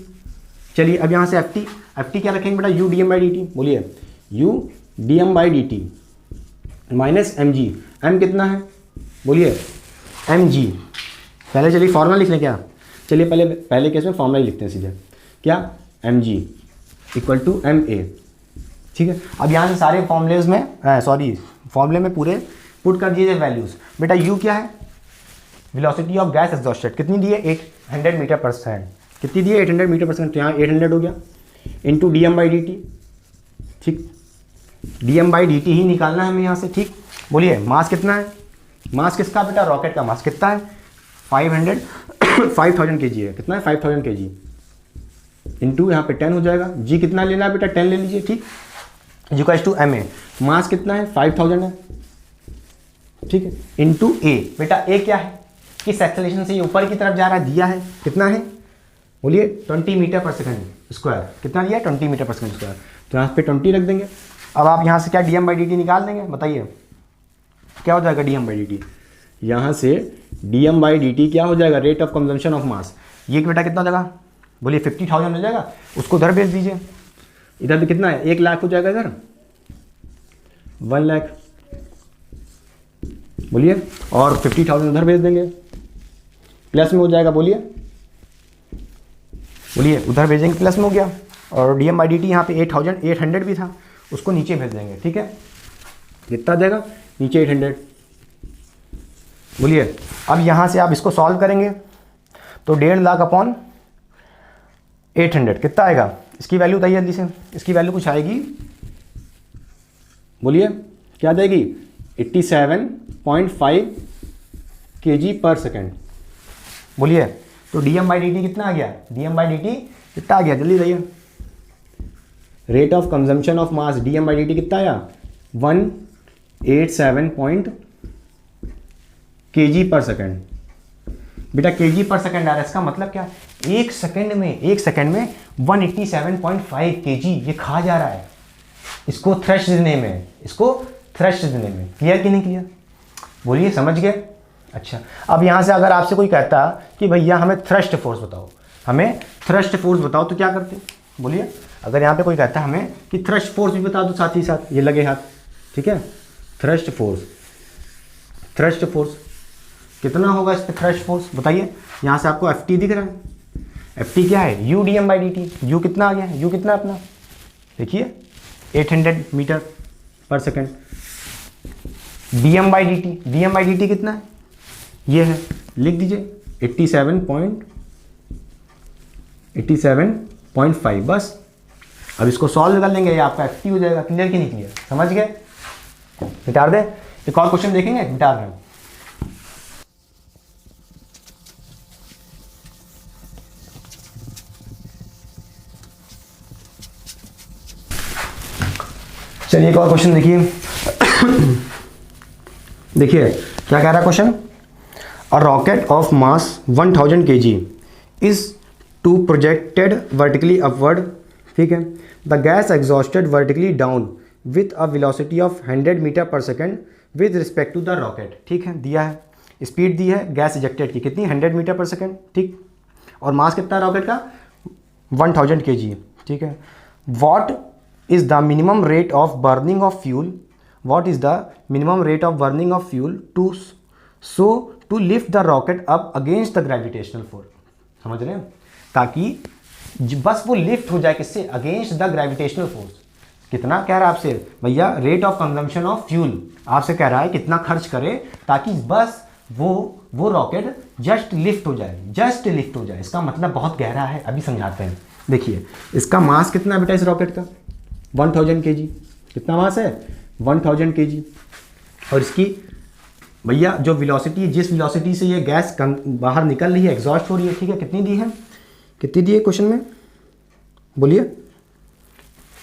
चलिए अब यहाँ से Ft क्या रखेंगे बेटा, u dm by dt। बोलिए u dm by dt minus mg, m कितना है, बोलिए mg। पहले चलिए फॉर्मूला लिख लें क्या, चलिए पहले केस में फॉर्मूला ही लिखते हैं सीधे, क्या, mg इक्वल टू ma। ठीक है, अब यहाँ से सारे फॉर्मूलेज में फॉर्मूले में पूरे पुट कर दीजिए वैल्यूज। बेटा u क्या है, वेलोसिटी ऑफ गैस एग्जॉस्टेड कितनी दी है, 800 मीटर पर सेकंड। कितनी दी है, 800 मीटर पर सेकंड, तो यहाँ 800 हो गया, into D M by D T. ठीक, D M by D T ही निकालना है हमें यहाँ से। ठीक, बोलिए मास कितना है, मास किसका बेटा, रॉकेट का मास कितना है, 5000 kg है। कितना है, 5000 kg, इंटू यहाँ पे 10 हो जाएगा। जी कितना लेना है बेटा, 10 ले लीजिए। ठीक, जी का टू एम ए, मास कितना है, 5000 है। ठीक है, इंटू ए, बेटा ए क्या है, किस एक्सेलरेशन से ये ऊपर की तरफ जा रहा है, दिया है, कितना है, बोलिए 20 मीटर पर सेकंड स्क्वायर। कितना दिया है, 20 मीटर पर सेकंड स्क्वायर, तो यहाँ पे 20 रख देंगे। अब आप यहाँ से क्या D M by D T निकाल देंगे, बताइए क्या हो जाएगा D M by D T. यहाँ से D M by D T क्या हो जाएगा, rate of consumption of mass. ये बेटा कितना हो जाएगा, बोलिए 50,000 हो जाएगा, उसको उधर भेज दीजिए। इधर भी कितना है, 1 लाख हो जाएगा, इधर 1 लाख, बोलिए, और 50,000 उधर भेज देंगे, प्लस में हो जाएगा। बोलिए बोलिए, उधर भेजेंगे, प्लस में हो गया। और D M by D T यहाँ पे 800 भी था, उसको नीचे भेज देंगे। ठीक है, कितना जाएगा, नीचे 800। बोलिए, अब यहाँ से आप इसको सॉल्व करेंगे तो 1.5 लाख अपॉन 800 कितना आएगा, इसकी वैल्यू बताइए जल्दी से। इसकी वैल्यू कुछ आएगी, बोलिए क्या जाएगी, 87.5 kg पर सेकेंड। बोलिए, तो D M by D T कितना आ गया, D M by D T कितना आ गया, जल्दी बताइए। Rate of consumption of mass D M by D T कितना आया, 187 kg पर सेकेंड। बेटा kg पर सेकेंड आ रहा है, इसका मतलब क्या, एक सेकेंड में 187.5 kg ये खा जा रहा है। इसको थ्रस्ट देने में, क्लियर कि नहीं क्लियर, बोलिए समझ गए। अच्छा, अब यहाँ से अगर आपसे कोई कहता कि भैया हमें थ्रस्ट फोर्स बताओ, तो क्या करते, बोलिए। अगर यहाँ पे कोई कहता है हमें कि थ्रस्ट फोर्स भी बता दो साथ ही साथ, ये लगे हाथ, ठीक है, थ्रस्ट फोर्स कितना होगा इस पे, थ्रस्ट फोर्स बताइए। यहाँ से आपको Ft दिख रहा है, Ft क्या है, u dm by D T. u कितना आ गया, u कितना अपना देखिए 800 metre per second. dm by D T कितना है, ये है, लिख दीजिए 87.5 बस। अब इसको सॉल्व कर लेंगे, ये आपका Ft हो जाएगा। क्लियर कि नहीं क्लियर, समझ गए। मिटार दे, एक और क्वेश्चन देखेंगे, मिटार दें। चलिए एक और क्वेश्चन देखिए। देखिए क्या कह रहा है question, a rocket of mass 1000 kg is to projected vertically upward. ठीक है, the gas exhausted vertically down with a velocity of 100 metre per second with respect to the rocket. ठीक है, दिया है स्पीड दी है गैस इजेक्टेड की कितनी, 100 metre per second. ठीक, और मास कितना है रॉकेट का, 1000 kg। ठीक है, what is the minimum rate of burning of fuel, what is the minimum rate of burning of fuel to lift the rocket up against the gravitational force। समझ रहे हैं, ताकि बस वो लिफ्ट हो जाए किससे, अगेंस्ट द ग्रेविटेशनल फोर्स। कितना कह रहा है आपसे भैया, rate of consumption of fuel आपसे कह रहा है कितना खर्च करे ताकि बस वो रॉकेट जस्ट लिफ्ट हो जाए। इसका मतलब बहुत गहरा है, अभी समझाते हैं। देखिए इसका मास कितना है बेटा, इस रॉकेट का 1000 kg। कितना मास है, 1000 kg। और इसकी भैया जो वेलोसिटी, जिस वेलोसिटी से ये गैस बाहर निकल रही है, एग्जॉस्ट हो रही है, ठीक है, कितनी दी है, कितनी दी है क्वेश्चन में, बोलिए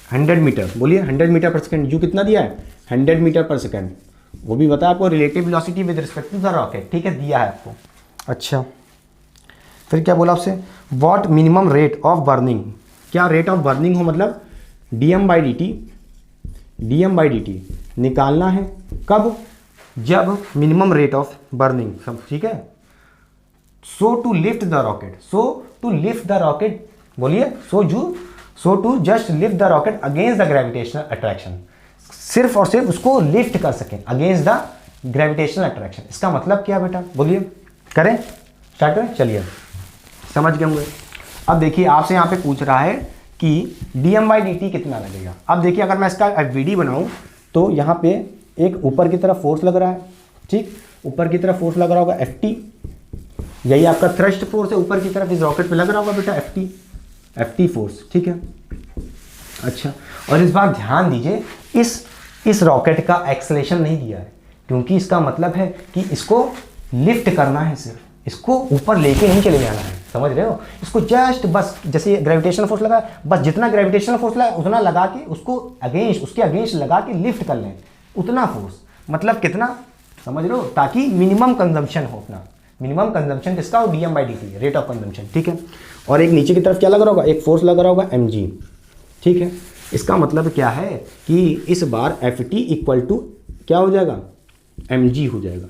100 मीटर, बोलिए 100 मीटर पर सेकेंड। यू कितना दिया है 100 मीटर पर सेकेंड, वो भी बता आपको relative velocity with respect to the rocket, ठीक है, दिया है आपको। अच्छा फिर क्या बोला आपसे, what minimum rate of burning, क्या रेट ऑफ बर्निंग हो, मतलब dm बाई dt निकालना है कब, जब मिनिमम रेट ऑफ बर्निंग, सब ठीक है। So to lift the rocket, बोलिए so to just lift the rocket against the gravitational attraction, सिर्फ और सिर्फ उसको लिफ्ट कर सकें अगेंस्ट द ग्रेविटेशनल अट्रैक्शन। इसका मतलब क्या बेटा, बोलिए, करें, स्टार्ट करें, चलिए समझ गए होंगे। अब देखिए आपसे यहाँ पे पूछ रहा है कि dm बाई dt कितना लगेगा। अब देखिए अगर मैं इसका एफवीडी बनाऊँ तो यहाँ पे एक ऊपर की तरफ फोर्स लग रहा है, ठीक, ऊपर की तरफ फोर्स लग रहा होगा Ft, यही आपका थ्रस्ट फोर्स है, ऊपर की तरफ इस रॉकेट पे लग रहा होगा बेटा Ft फोर्स, ठीक है। अच्छा, और इस बार ध्यान दीजिए इस रॉकेट का एक्सेलेरेशन नहीं दिया है, क्योंकि इसका मतलब है कि इसको लिफ्ट करना है, सिर्फ इसको ऊपर लेके नहीं चले जाना है, समझ रहे हो। इसको जस्ट बस जैसे ग्रेविटेशनल फोर्स लगा, बस जितना ग्रेविटेशनल फोर्स लगा उतना लगा के उसको उसके अगेंस्ट लगा के लिफ्ट कर लें, उतना फोर्स, मतलब कितना, समझ रहे हो, ताकि मिनिमम कंजम्पशन हो अपना। मिनिमम कंजम्पशन किसका हो, dm by dt, rate of consumption, ठीक है। और एक नीचे की तरफ क्या लग रहा होगा, एक फोर्स लग रहा होगा mg, ठीक है। इसका मतलब क्या है कि इस बार Ft इक्वल टू क्या हो जाएगा, mg हो जाएगा,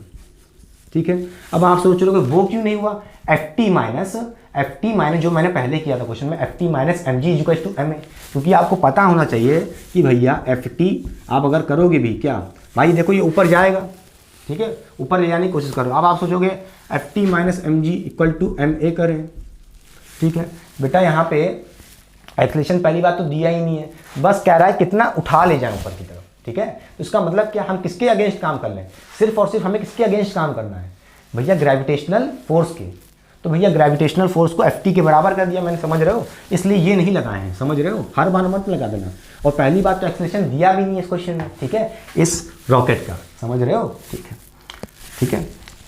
ठीक है। अब आप सोच रहे हो वो क्यों नहीं हुआ, Ft माइनस जो मैंने पहले किया था क्वेश्चन में, Ft minus mg equal to ma, क्योंकि आपको पता होना चाहिए कि भैया Ft आप अगर करोगे भी क्या, भाई देखो ये ऊपर जाएगा, ठीक है, ऊपर ले जाने की कोशिश करो। अब आप सोचोगे Ft minus mg equal to ma करें, ठीक है बेटा। यहाँ पे एक्सेलेरेशन पहली बात तो दिया ही नहीं है, बस कह रहा है कितना उठा ले जाए ऊपर की तरफ, ठीक है। तो इसका मतलब क्या, हम किसके अगेंस्ट काम कर लें, सिर्फ और सिर्फ हमें किसके अगेंस्ट काम करना है भैया, ग्रेविटेशनल फोर्स के। तो भैया ग्रेविटेशनल फोर्स को Ft के बराबर कर दिया मैंने, समझ रहे हो, इसलिए ये नहीं लगाए हैं, समझ रहे हो, हर बार मत लगा देना। और पहली बात तो एक्सेलेरेशन दिया भी नहीं है इस क्वेश्चन में, ठीक है, इस रॉकेट का, समझ रहे हो, ठीक है, ठीक है,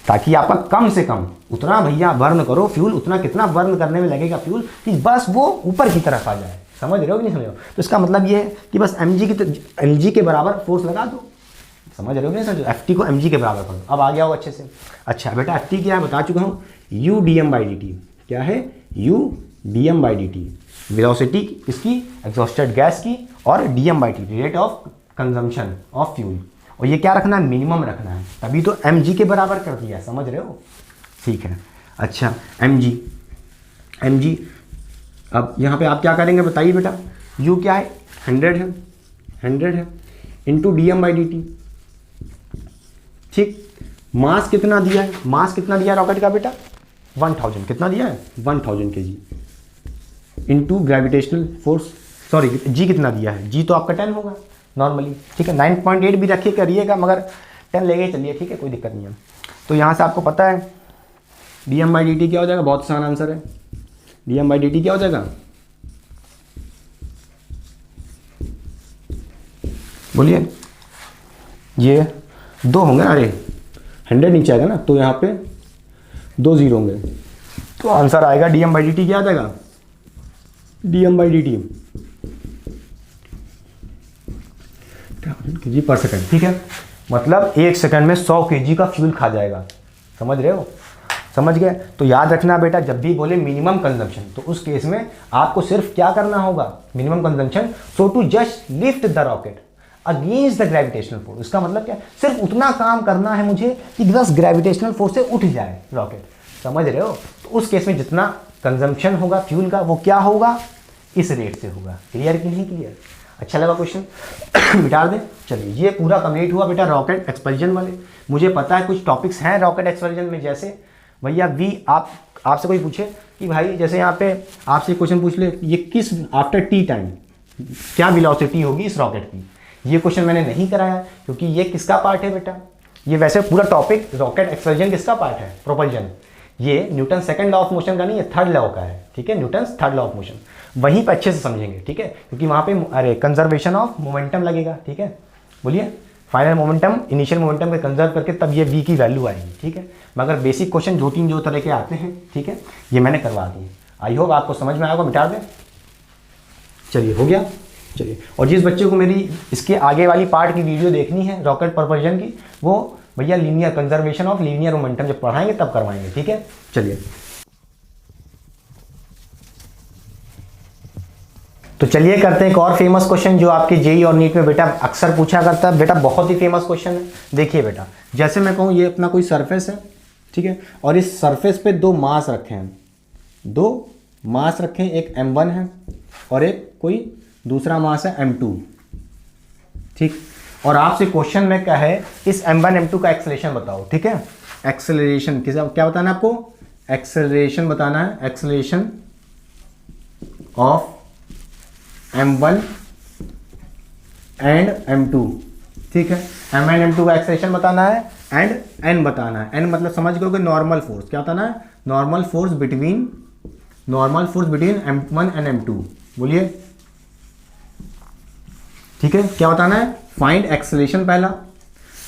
ताकि आपका कम से कम उतना भैया बर्न करो फ्यूल, उतना कितना बर्न करने में लगेगा फ्यूल कि बस वो ऊपर की तरफ आ जाए, समझ रहे हो कि नहीं समझ रहे हो। तो इसका मतलब ये है कि बस mg के बराबर फोर्स लगा दो, समझ रहे हो कि नहीं समझ, Ft को mg के बराबर करो। अब आ गया हो अच्छे से। अच्छा बेटा Ft क्या है बता चुका हूँ, u dm बाई dt, क्या है u dm by dt, velocity इसकी एग्जॉस्टेड गैस की, और dm by dt rate of consumption of fuel, और ये क्या रखना है, मिनिमम रखना है, तभी तो mg के बराबर कर दिया, समझ रहे हो, ठीक है। अच्छा mg अब यहाँ पे आप क्या करेंगे बताइए बेटा, u क्या है 100 है इंटू dm बाई dt, ठीक। मास कितना दिया है, मास कितना दिया है रॉकेट का बेटा 1000, कितना दिया है 1000 kg into gravitational force, sorry g कितना दिया है, g तो आपका 10 होगा नॉर्मली, ठीक है। 9.8 भी रखिए करिएगा, मगर 10 लेके चलिए, ठीक है, कोई दिक्कत नहीं है। तो यहाँ से आपको पता है dm बाई dt क्या हो जाएगा, बहुत आसान आंसर है, dm बाई dt क्या हो जाएगा, बोलिए, ये 2 होंगे, अरे 100 नीचे आएगा ना, तो यहाँ पे 2 0 होंगे, तो आंसर आएगा dm बाई dt क्या आ जाएगा, dm बाई dt kg पर सेकंड, ठीक है, मतलब 1 सेकंड में 100 kg का फ्यूल खा जाएगा, समझ रहे हो, समझ गए। तो याद रखना बेटा, जब भी बोले मिनिमम कंजम्पशन, तो उस केस में आपको सिर्फ क्या करना होगा, minimum consumption, so to just lift the rocket against the gravitational force. इसका मतलब क्या, सिर्फ उतना काम करना है मुझे कि बस ग्रेविटेशनल फोर्स से उठ जाए रॉकेट, समझ रहे हो। तो उस केस में जितना कंजम्पशन होगा फ्यूल का, वो क्या होगा, इस रेट से होगा। क्लियर कि नहीं क्लियर, अच्छा लगा क्वेश्चन मिटा दें। चलिए ये पूरा कंप्लीट हुआ बेटा रॉकेट एक्सपल्जन वाले। मुझे पता है कुछ टॉपिक्स हैं रॉकेट एक्सपल्जन में, जैसे भैया आपसे कोई पूछे कि भाई जैसे यहाँ पे आपसे क्वेश्चन पूछ ले, ये किस आफ्टर टी टाइम क्या वेलोसिटी होगी इस रॉकेट की, ये क्वेश्चन मैंने नहीं कराया क्योंकि ये किसका पार्ट है बेटा, ये वैसे पूरा टॉपिक रॉकेट एक्सपल्जन किसका पार्ट है, प्रोपल्जन। ये Newton second law of motion का नहीं है, थर्ड लॉ का है, ठीक है, Newton third law of motion, वहीं पर अच्छे से समझेंगे, ठीक है, क्योंकि वहाँ पे अरे कंजर्वेशन ऑफ मोमेंटम लगेगा, ठीक है, बोलिए फाइनल मोमेंटम इनिशियल मोमेंटम को कंजर्व करके तब ये v की वैल्यू आएगी, ठीक है। मगर बेसिक क्वेश्चन 2-3 जो तरह के आते हैं, ठीक है, ये मैंने करवा दिए। आई होप आपको समझ में आएगा, मिटा दें। चलिए हो गया। चलिए, और जिस बच्चे को मेरी इसके आगे वाली पार्ट की वीडियो देखनी है रॉकेट प्रपोजन की, वो भैया linear conservation of linear momentum जब पढ़ाएंगे तब करवाएंगे, ठीक है। चलिए, तो चलिए करते हैं एक और फेमस क्वेश्चन जो आपके जेई और नीट में बेटा अक्सर पूछा करता है। बेटा बहुत ही फेमस क्वेश्चन है। देखिए बेटा, जैसे मैं कहूँ ये अपना कोई सरफेस है, ठीक है, और इस सरफेस पे दो मास रखे हैं, दो मास रखे हैं, एक m1 है और एक कोई दूसरा मास है m2, ठीक। और आपसे क्वेश्चन में क्या है, इस m1 m2 का एक्सेलरेशन बताओ, ठीक है। एक्सेलरेशन क्या बताना है आपको, एक्सेलरेशन बताना है, acceleration of m1 and m2, ठीक है। m1 m2 का एक्सेलरेशन बताना है एंड n बताना है। n मतलब समझ गए नॉर्मल फोर्स, क्या बताना है, normal force between m1 and m2, बोलिए, ठीक है। क्या बताना है, फाइंड एक्सेलरेशन पहला,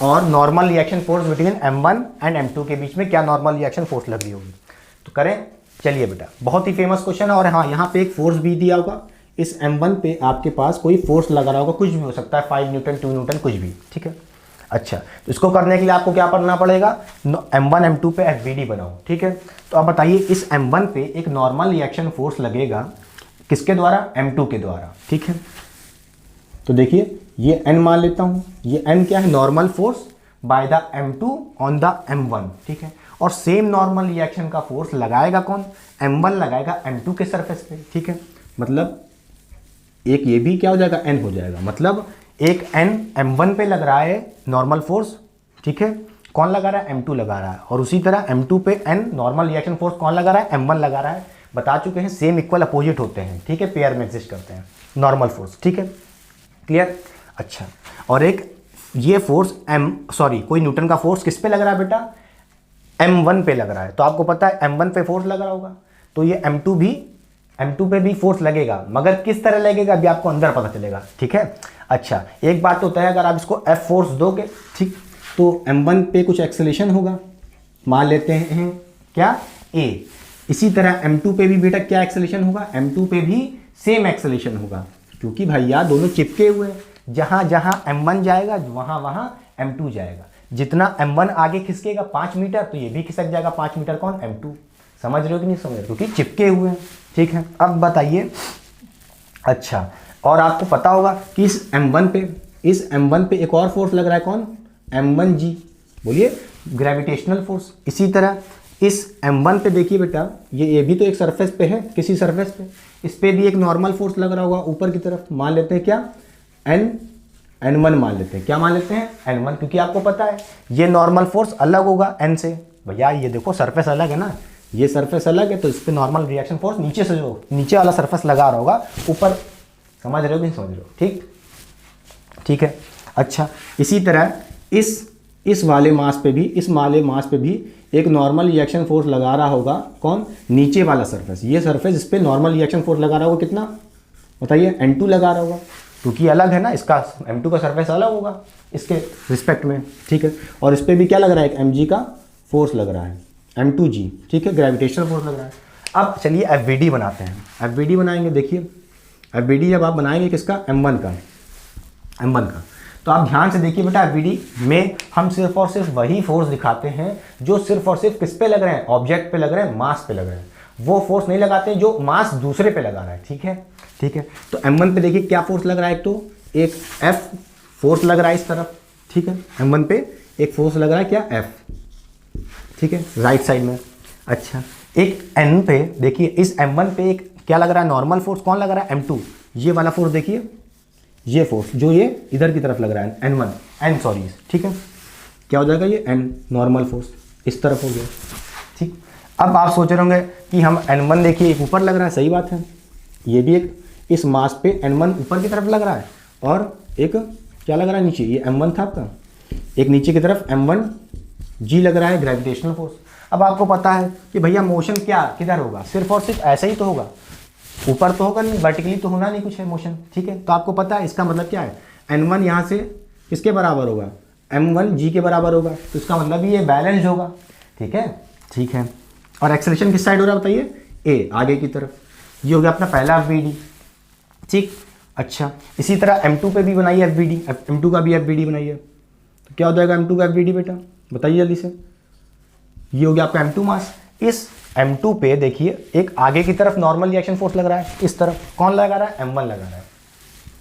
और normal reaction force between m1 and m2 के बीच में क्या नॉर्मल रिएक्शन फोर्स लग रही होगी, तो करें। चलिए बेटा, बहुत ही फेमस क्वेश्चन है। और हाँ, यहाँ पे एक फोर्स भी दिया होगा, इस m1 पे आपके पास कोई फोर्स लगा रहा होगा, कुछ भी हो सकता है, 5 न्यूटन 2 न्यूटन कुछ भी, ठीक है। अच्छा, तो इसको करने के लिए आपको क्या करना पड़ेगा, m1 m2 पे FVD बनाओ, ठीक है। तो अब बताइए, इस m1 पे एक नॉर्मल रिएक्शन फोर्स लगेगा किसके द्वारा, m2 के द्वारा, ठीक है। तो देखिए, ये n मान लेता हूँ, ये n क्या है, normal force by the m2 on the m1, ठीक है। और सेम नॉर्मल रिएक्शन का फोर्स लगाएगा कौन, m1 लगाएगा m2 के सरफेस पे, ठीक है। मतलब एक ये भी क्या हो जाएगा, n हो जाएगा, मतलब एक n m1 पे लग रहा है नॉर्मल फोर्स, ठीक है, कौन लगा रहा है, m2 लगा रहा है। और उसी तरह m2 पे n नॉर्मल रिएक्शन फोर्स कौन लगा रहा है, m1 लगा रहा है। बता चुके हैं सेम इक्वल अपोजिट होते हैं, ठीक है, पेयर में एग्जिस्ट करते हैं नॉर्मल फोर्स, ठीक है, क्लियर। अच्छा, और एक ये फोर्स कोई न्यूटन का फोर्स किस पे लग रहा है बेटा, m1 पे लग रहा है। तो आपको पता है m1 पे फोर्स लग रहा होगा, तो ये m2 पे भी फोर्स लगेगा, मगर किस तरह लगेगा अभी आपको अंदर पता चलेगा, ठीक है। अच्छा, एक बात तो होता है, अगर आप इसको F फोर्स दोगे, ठीक, तो m1 पे कुछ एक्सेलरेशन होगा, मान लेते हैं क्या, A। इसी तरह m2 पे भी बेटा क्या एक्सेलरेशन होगा, m2 पे भी सेम एक्सेलरेशन होगा, क्योंकि भैया दोनों चिपके हुए हैं, जहां जहां m1 जाएगा वहां वहां m2 जाएगा। जितना m1 आगे खिसकेगा 5 मीटर, तो ये भी खिसक जाएगा 5 मीटर, कौन, m2। समझ रहे हो कि नहीं समझ रहे हो, क्योंकि चिपके हुए हैं, ठीक है। अब बताइए, अच्छा, और आपको पता होगा कि इस m1 पे एक और फोर्स लग रहा है, कौन, m1g, बोलिए, ग्रेविटेशनल फोर्स। इसी तरह इस m1 पे देखिए बेटा, ये भी तो एक सरफेस पे है, किसी सरफेस पे, इस पे भी एक नॉर्मल फोर्स लग रहा होगा ऊपर की तरफ, मान लेते हैं क्या, n1 मान लेते हैं, क्या मान लेते हैं, n1, क्योंकि आपको पता है ये नॉर्मल फोर्स अलग होगा n से। भैया ये देखो सरफेस अलग है ना, ये सरफेस अलग है, तो इस पे नॉर्मल रिएक्शन फोर्स नीचे से जो नीचे वाला सरफेस लगा रहा होगा ऊपर, समझ रहे हो कि नहीं समझ रहे हो, ठीक है। अच्छा, इसी तरह इस वाले मास पे भी एक नॉर्मल रिएक्शन फोर्स लगा रहा होगा, कौन, नीचे वाला सरफेस, ये सरफेस, इस पे नॉर्मल रिएक्शन फोर्स लगा रहा होगा, कितना बताइए, n2 लगा रहा होगा, क्योंकि अलग है ना, इसका m2 का सरफेस अलग होगा इसके रिस्पेक्ट में, ठीक है। और इस पे भी क्या लग रहा है, एक mg का फोर्स लग रहा है, m2g, ठीक है, ग्रेविटेशनल फोर्स लग रहा है। अब चलिए FVD बनाते हैं, FVD बनाएंगे। देखिए, FVD जब आप बनाएंगे किसका, m1 का, तो आप ध्यान से देखिए बेटा, FVD में हम सिर्फ और सिर्फ वही फोर्स दिखाते हैं जो सिर्फ और सिर्फ किस पे लग रहे हैं, ऑब्जेक्ट पे लग रहे हैं, मास पे लग रहे हैं। वो फोर्स नहीं लगाते जो मास दूसरे पे लगा रहा है, ठीक है। तो m1 पे देखिए क्या फोर्स लग रहा है, एक तो एक F फोर्स लग रहा है इस तरफ, ठीक है, m1 पे एक फोर्स लग रहा है, क्या, F, ठीक है, राइट साइड में। अच्छा, एक n पे देखिए, इस m1 पे एक क्या लग रहा है, नॉर्मल फोर्स, कौन लग रहा है, m2, ये वाला फोर्स देखिए, ये फोर्स जो ये इधर की तरफ लग रहा है, n, ठीक है, क्या हो जाएगा, ये n नॉर्मल फोर्स इस तरफ हो गया, ठीक। अब आप सोच रहे होंगे कि हम n1 देखिए एक ऊपर लग रहा है, सही बात है, ये भी एक इस मास पे n1 ऊपर की तरफ लग रहा है, और एक क्या लग रहा है नीचे, ये m1 था आपका, एक नीचे की तरफ m1g लग रहा है, ग्रेविटेशनल फोर्स। अब आपको पता है कि भैया मोशन क्या किधर होगा, सिर्फ और सिर्फ ऐसा ही तो होगा, ऊपर तो होगा नहीं, वर्टिकली तो होना नहीं कुछ है मोशन, ठीक है। तो आपको पता है इसका मतलब क्या है, n1 यहाँ से किसके बराबर होगा, m1g के बराबर होगा, तो इसका मतलब ये बैलेंस होगा, ठीक है। और एक्सेलरेशन किस साइड हो रहा है बताइए, ए आगे की तरफ, ये हो गया अपना पहला FBD। ठीक, अच्छा इसी तरह M2 पे भी बनाइए FBD, M2 का भी FBD बनाइए, तो क्या हो जाएगा M2 का FBD बेटा, बताइए जल्दी से। ये हो गया आपका M2 मास। इस M2 पे देखिए एक आगे की तरफ नॉर्मल रिएक्शन फोर्स लग रहा है, इस तरफ कौन लगा रहा है, M1 लगा रहा है।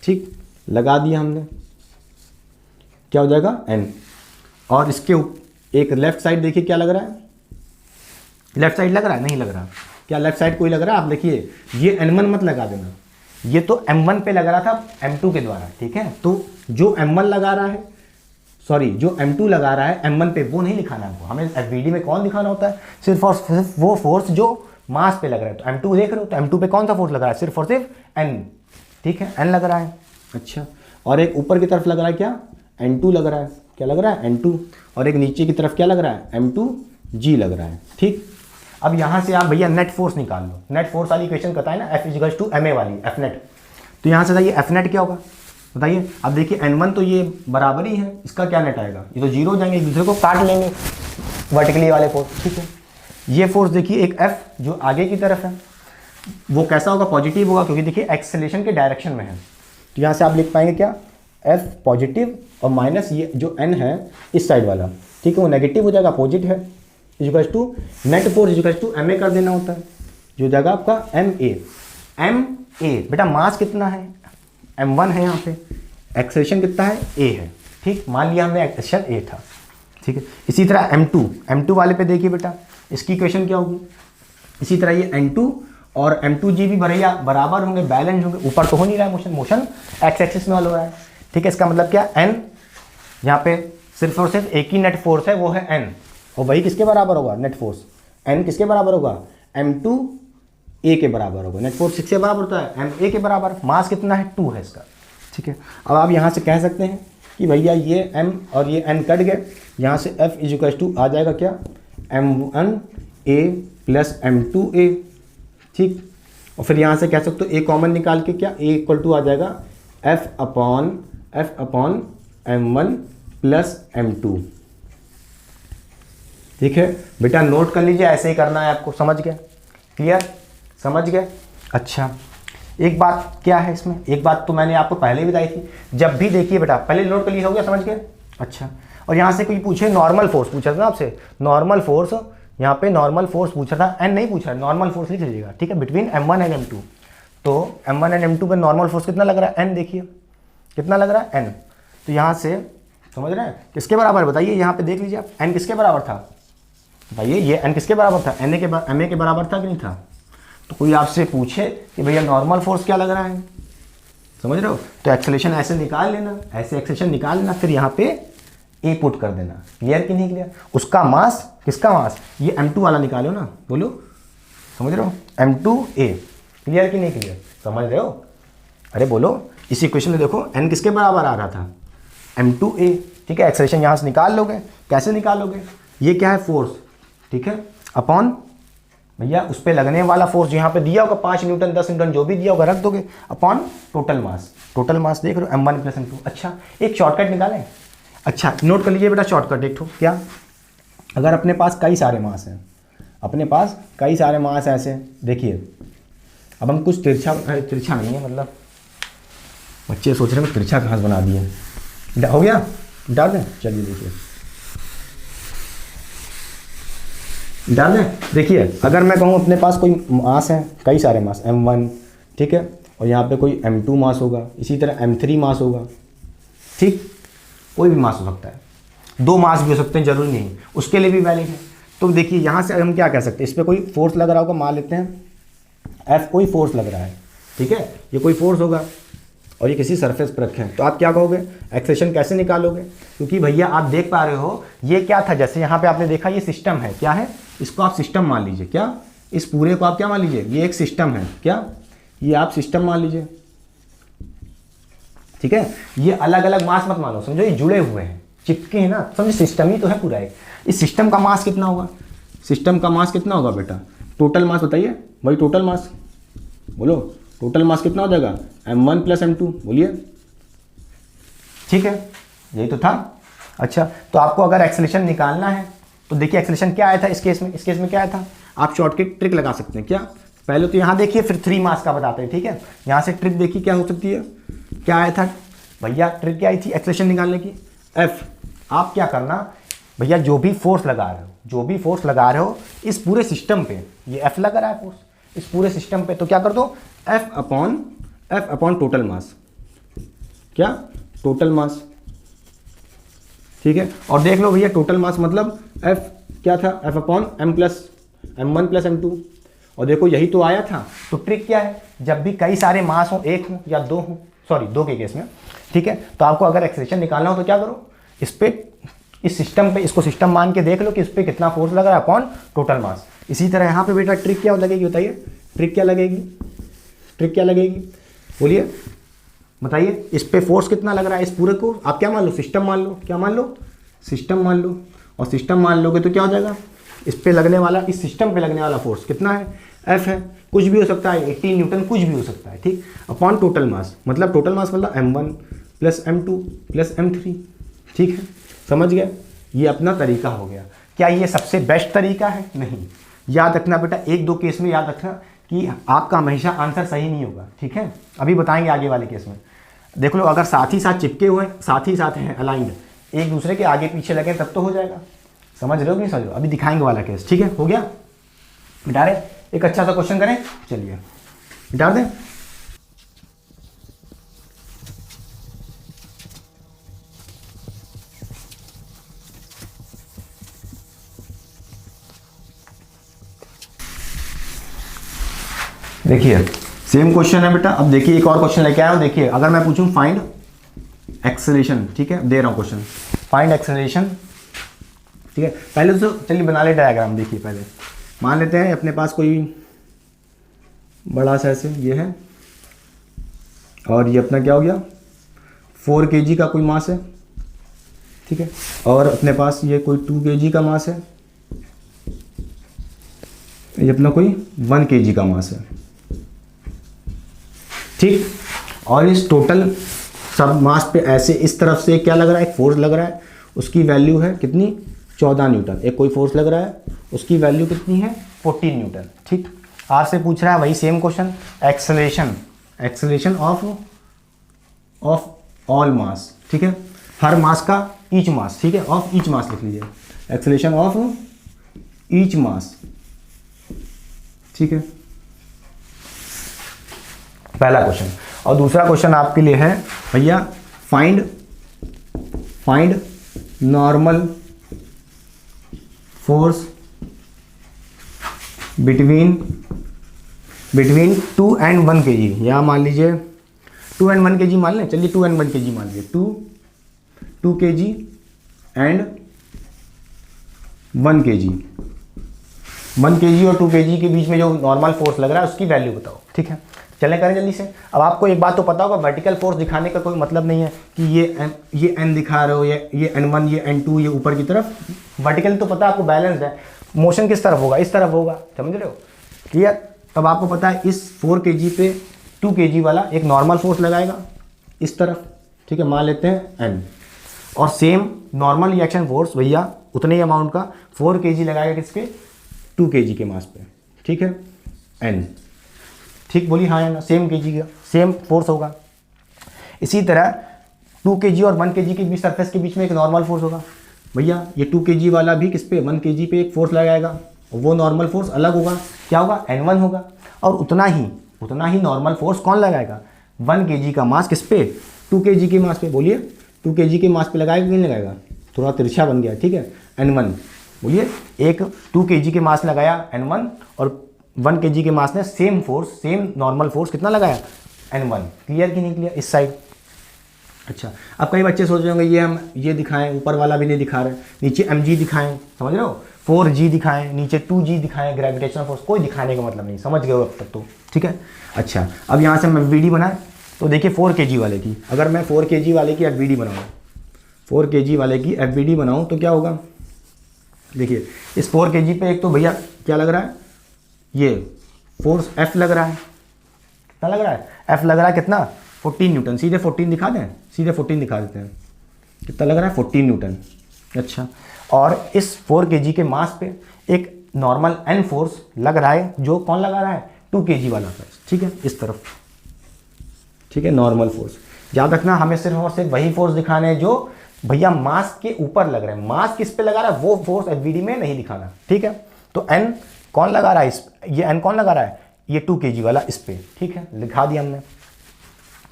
ठीक, लगा दिया हमने, क्या हो जाएगा N। और इसके एक लेफ्ट साइड देखिए क्या लग रहा है, लेफ्ट साइड लग रहा है, नहीं लग रहा, क्या लेफ्ट साइड कोई लग रहा है, आप देखिए ये N1 मत लगा देना, ये तो M1 पे लगा रहा था M2 के द्वारा। ठीक है, तो जो M1 लगा रहा है, सॉरी जो M2 लगा रहा है M1 पे, वो नहीं लिखाना हमको, हमें FBD में कौन दिखाना होता है, सिर्फ और सिर्फ वो फोर्स जो मास पे लग रहा है। तो M2 देख रहे हो, तो M2 पे कौन सा फोर्स लग रहा है, सिर्फ और सिर्फ N। ठीक है, N लग रहा है। अच्छा, और एक ऊपर की तरफ लग रहा है क्या, N2 लग रहा है, क्या लग रहा है N2, और एक नीचे की तरफ क्या लग रहा है, M2G लग रहा है। ठीक, अब यहाँ से आप भैया नेट फोर्स निकाल लो, नेट फोर्स वाली इक्वेशन बताए ना, F=ma वाली F नेट, तो यहाँ से बताइए F नेट क्या होगा, बताइए। अब देखिए N1 तो ये बराबर ही है, इसका क्या नेट आएगा, ये तो जीरो हो जाएंगे, एक दूसरे को काट लेंगे वर्टिकली वाले फोर्स। ठीक है, ये फोर्स देखिए एक F जो आगे की तरफ है, वो कैसा होगा, पॉजिटिव होगा, क्योंकि देखिए एक्सेलरेशन के डायरेक्शन में है। तो यहाँ से आप लिख पाएंगे क्या, F पॉजिटिव और माइनस ये जो N है इस साइड वाला, ठीक है, वो नेगेटिव हो जाएगा, अपोजिट है, equal to net force equal to ma कर देना होता है, जो हो जाएगा आपका ma बेटा मास कितना है, M1 है, यहाँ पे एक्सेलरेशन कितना है, A है। ठीक, मान लिया हमने एक्सेलरेशन A था। ठीक है, इसी तरह M2 वाले पे देखिए बेटा, इसकी इक्वेशन क्या होगी, इसी तरह ये N2 और M2G भी बराबर होंगे, बैलेंस होंगे, ऊपर तो हो नहीं रहा है, मोशन एक्स एक्सिस में हो रहा है। ठीक है, इसका मतलब क्या, N यहाँ पे सिर्फ और सिर्फ एक ही नेट फोर्स है, वो है N, और वही किसके बराबर होगा, नेट फोर्स N किसके बराबर होगा, M2A के बराबर होगा। नेट फोर्स किसके बराबर होता है, MA के बराबर। मास कितना है, 2 है इसका। ठीक है, अब आप यहाँ से कह सकते हैं कि भैया ये M और ये N कट गए, यहाँ से F आ जाएगा क्या, M1A प्लस M2A। ठीक, और फिर यहाँ से कह सकते हो A कॉमन निकाल के क्या, A इक्वल टू आ जाएगा F upon M1 plus M2। ठीक है बेटा, नोट कर लीजिए, ऐसे ही करना है आपको, समझ गए, क्लियर, समझ गए। अच्छा, एक बात क्या है इसमें, एक बात तो मैंने आपको पहले भी बताई थी, जब भी देखिए बेटा पहले नोट कर लीजिए, हो गया, समझ गए। अच्छा, और यहाँ से कोई पूछे नॉर्मल फोर्स पूछा था ना आपसे, नॉर्मल फोर्स, यहाँ पे नॉर्मल फोर्स पूछा था, N नहीं पूछा, नॉर्मल फोर्स लिख लीजिएगा। ठीक है, बिटवीन M1 एंड M2, तो M1 एंड M2 पे नॉर्मल फोर्स कितना लग रहा है, N देखिए कितना लग रहा है, N। तो यहाँ से समझ रहे हैं किसके बराबर, बताइए, यहाँ पे देख लीजिए आप, N किसके बराबर था, बताइए, ये N किसके बराबर था, MA के बराबर था कि नहीं था। तो कोई आपसे पूछे कि भैया नॉर्मल फोर्स क्या लग रहा है, समझ रहे हो, तो एक्सेलरेशन ऐसे निकाल लेना, ऐसे एक्सेलरेशन निकाल लेना, फिर यहाँ पे A पुट कर देना। क्लियर कि नहीं क्लियर, उसका मास, किसका मास, ये M2 वाला निकालो ना, बोलो, समझ रहे हो, M2A। क्लियर कि नहीं क्लियर, समझ रहे हो, अरे बोलो। इस इक्वेशन में देखो N किसके बराबर आ रहा था, M2A। ठीक है, एक्सेलरेशन यहाँ से निकाल लोगे, कैसे निकालोगे, ये क्या है फोर्स, ठीक है, अपॉन भैया उस पर लगने वाला फोर्स यहाँ पे दिया होगा 5 न्यूटन 10 न्यूटन जो भी दिया होगा रख दोगे, upon total mass, total mass देख रहे हो M1 प्लस M2। अच्छा, एक शॉर्टकट निकालें। अच्छा, नोट कर लीजिए बेटा शॉर्टकट, एक क्या, अगर अपने पास कई सारे मास हैं, अपने पास कई सारे मास ऐसे, देखिए अब हम कुछ तिरछा नहीं है, मतलब बच्चे सोच रहे हैं तिरछा घास बना दिए, हो गया, डाल दें, चलिए देखिए डाल दें। देखिए अगर मैं कहूँ अपने पास कोई मास है, कई सारे मास M1, ठीक है, और यहाँ पे कोई M2 मास होगा, इसी तरह M3 मास होगा, ठीक, कोई भी मास हो सकता है, 2 मास भी हो सकते हैं, जरूरी नहीं, उसके लिए भी वैलिड है। तो देखिए यहाँ से हम क्या कह सकते हैं, इस पर कोई फोर्स लग रहा होगा, मान लेते हैं F कोई फोर्स लग रहा है, ठीक है, ये कोई फोर्स होगा और ये किसी सरफेस पर रखे हैं, तो आप क्या कहोगे, एक्सेलरेशन कैसे निकालोगे, क्योंकि भैया आप देख पा रहे हो ये क्या था, जैसे यहाँ पे आपने देखा ये सिस्टम है, क्या है, इसको आप सिस्टम मान लीजिए, क्या, इस पूरे को आप क्या मान लीजिए, ये एक सिस्टम है, क्या, ये आप सिस्टम मान लीजिए, ठीक है, ये अलग अलग मास मत मानो, समझो ये जुड़े हुए हैं, चिपके हैं ना, समझो सिस्टम ही तो है पूरा एक। इस सिस्टम का मास कितना होगा, सिस्टम का मास कितना होगा बेटा, टोटल मास बताइए, वही टोटल मास, बोलो टोटल मास कितना हो जाएगा, M1 प्लस M2, बोलिए, ठीक है, यही तो था। अच्छा, तो आपको अगर एक्सेलरेशन निकालना है तो देखिए एक्सेलरेशन क्या आया था इस केस में क्या आया था, आप शॉर्टकट ट्रिक लगा सकते हैं, क्या, पहले तो यहाँ देखिए, फिर 3 मास का बताते हैं, ठीक है। यहाँ से ट्रिक देखिए क्या हो सकती है, क्या आया था भैया, ट्रिक क्या आई थी एक्सेलरेशन निकालने की, एफ। आप क्या करना भैया, जो भी फोर्स लगा रहे हो, जो भी फोर्स लगा रहे हो इस पूरे सिस्टम पे, ये एफ लगा रहा है फोर्स इस पूरे सिस्टम पे, तो क्या कर दो, एफ अपॉन टोटल मास, क्या टोटल मास, ठीक है। और देख लो भैया टोटल मास मतलब एफ क्या था, F upon M plus M1 plus M2, और देखो यही तो आया था। तो ट्रिक क्या है, जब भी कई सारे मास हो, एक हो या दो हो, सॉरी दो के केस में, ठीक है, तो आपको अगर एक्सेलरेशन निकालना हो तो क्या करो, इस पे, इस सिस्टम पे, इसको सिस्टम मान के देख लो कि इस पे कितना फोर्स लग रहा है अपॉन टोटल मास। इसी तरह यहाँ पे बेटा ट्रिक क्या लगेगी बताइए, ट्रिक क्या लगेगी, ट्रिक क्या लगेगी, बोलिए बताइए। इस पे फोर्स कितना लग रहा है, इस पूरे को आप क्या मान लो, सिस्टम मान लो, क्या मान लो, सिस्टम मान लो। और सिस्टम मान लोगे तो क्या हो जाएगा, इस पे लगने वाला, इस सिस्टम पे लगने वाला फोर्स कितना है, एफ है, कुछ भी हो सकता है, 18 न्यूटन कुछ भी हो सकता है, ठीक, अपॉन टोटल मास, मतलब टोटल मास मतलब M1 plus M2 plus M3, ठीक है, समझ गए। ये अपना तरीका हो गया। क्या ये सबसे बेस्ट तरीका है, नहीं। याद रखना बेटा, एक दो केस में याद रखना कि आपका हमेशा आंसर सही नहीं होगा, ठीक है। अभी बताएंगे आगे वाले केस में। देख लो अगर साथ ही साथ चिपके हुए, साथ ही साथ हैं अलाइंड, एक दूसरे के आगे पीछे लगे तब तो हो जाएगा। समझ रहे हो कि नहीं समझ रहे हो, अभी दिखाएंगे वाला केस, ठीक है। हो गया, मिटा रहे, एक अच्छा सा क्वेश्चन करें, चलिए मिटा दें। देखिए सेम क्वेश्चन है बेटा। अब देखिए एक और क्वेश्चन लेके आया हूं। देखिए अगर मैं पूछूं फाइंड एक्सेलरेशन, ठीक है, दे रहा हूं क्वेश्चन, फाइंड एक्सेलरेशन, ठीक है। पहले तो चलिए बना ले डायग्राम। देखिए पहले मान लेते हैं अपने पास कोई बड़ा सा ऐसे ये है, और ये अपना क्या हो गया, 4 kg का कोई मास है, ठीक है, और अपने पास ये कोई 2 kg का मास है, ये अपना कोई 1 kg का मास है, ठीक। और इस टोटल सब मास पे ऐसे इस तरफ से क्या लग रहा है, एक फोर्स लग रहा है, उसकी वैल्यू है कितनी, 14 न्यूटन। एक कोई फोर्स लग रहा है, उसकी वैल्यू कितनी है, 14 न्यूटन, ठीक। आर से पूछ रहा है वही same question, acceleration of all mass, ठीक है, हर मास का ईच मास, ठीक है, ऑफ ईच मास लिख लीजिए, एक्सेलरेशन ऑफ ईच मास, ठीक है, पहला क्वेश्चन। और दूसरा क्वेश्चन आपके लिए है भैया, find normal force between 2 and 1 kg, या मान लीजिए 2 and 1 kg मान लें, चलिए 2 and 1 kg मान लीजिए, 2 kg and 1 kg, 1 kg और 2 kg के बीच में जो नॉर्मल फोर्स लग रहा है उसकी वैल्यू बताओ, ठीक है। चलें करें जल्दी से। अब आपको एक बात तो पता होगा, वर्टिकल फोर्स दिखाने का कोई मतलब नहीं है कि ये n दिखा रहे हो, ये n1, ये n2, ये ऊपर की तरफ। वर्टिकल तो पता है आपको, बैलेंस है, मोशन किस तरफ होगा, इस तरफ होगा, समझ रहे हो, क्लियर। तब आपको पता है इस 4 kg पे 2 kg वाला एक नॉर्मल फोर्स लगाएगा इस तरफ, ठीक है, मान लेते हैं n, और सेम नॉर्मल रिएक्शन फोर्स भैया उतने ही अमाउंट का 4 kg लगाएगा किस पे, 2 kg के मास पे, ठीक है, n, ठीक, बोली हाँ या ना, सेम kg का सेम फोर्स होगा। इसी तरह 2 kg और 1 kg के बीच, सरफेस के बीच में एक नॉर्मल फोर्स होगा भैया, ये 2 kg वाला भी किस पे, 1 kg पे एक फोर्स लगाएगा, वो नॉर्मल फोर्स अलग होगा, क्या होगा, n1 होगा। और उतना ही नॉर्मल फोर्स कौन लगाएगा, 1 kg का मास किस पे, 2 kg के मास पे, बोलिए 2 kg के मास पे लगाएगा कि नहीं लगाएगा, थोड़ा तिरछा बन गया, ठीक है, n1, बोलिए एक 2 kg के मास लगाया n1, और 1 kg के मास ने same force, same normal force कितना लगाया, n1, क्लियर कि नहीं क्लियर इस साइड। अच्छा, अब कई बच्चे सोच रहे होंगे ये हम ये दिखाएं, ऊपर वाला भी नहीं दिखा रहे, नीचे mg दिखाएं, समझ रहे हो, 4g दिखाएं, नीचे 2g दिखाएं, ग्रेविटेशनल फोर्स, कोई दिखाने का मतलब नहीं, समझ गए हो अब तक तो, ठीक है। अच्छा, अब यहाँ से मैं वीडी बनाए तो देखिए 4 kg वाले की, अगर मैं 4 kg वाले की एफवीडी बनाऊँ, 4 kg वाले की एफवीडी बनाऊँ तो क्या होगा, देखिए इस 4 kg पे एक तो भैया क्या लग रहा है, ये फोर्स F लग रहा है, कितना लग रहा है, F लग रहा है कितना, 14 न्यूटन, सीधे 14 दिखा दें, सीधे 14 दिखा देते हैं, कितना लग रहा है, 14 न्यूटन। अच्छा, और इस 4 kg के मास पे एक नॉर्मल n फोर्स लग रहा है, जो कौन लगा रहा है, 2 kg वाला फोर्स, ठीक है, इस तरफ, ठीक है, नॉर्मल फोर्स। याद रखना हमें सिर्फ और सिर्फ वही फोर्स दिखाने हैं जो भैया मास के ऊपर लग रहे हैं, मास किस पे लगा रहा है वो फोर्स एफबीडी में नहीं दिखाना, ठीक है। तो एन कौन लगा रहा है, ये एन कौन लगा रहा है, ये 2 kg वाला इस पे, ठीक है, लिखा दिया हमने।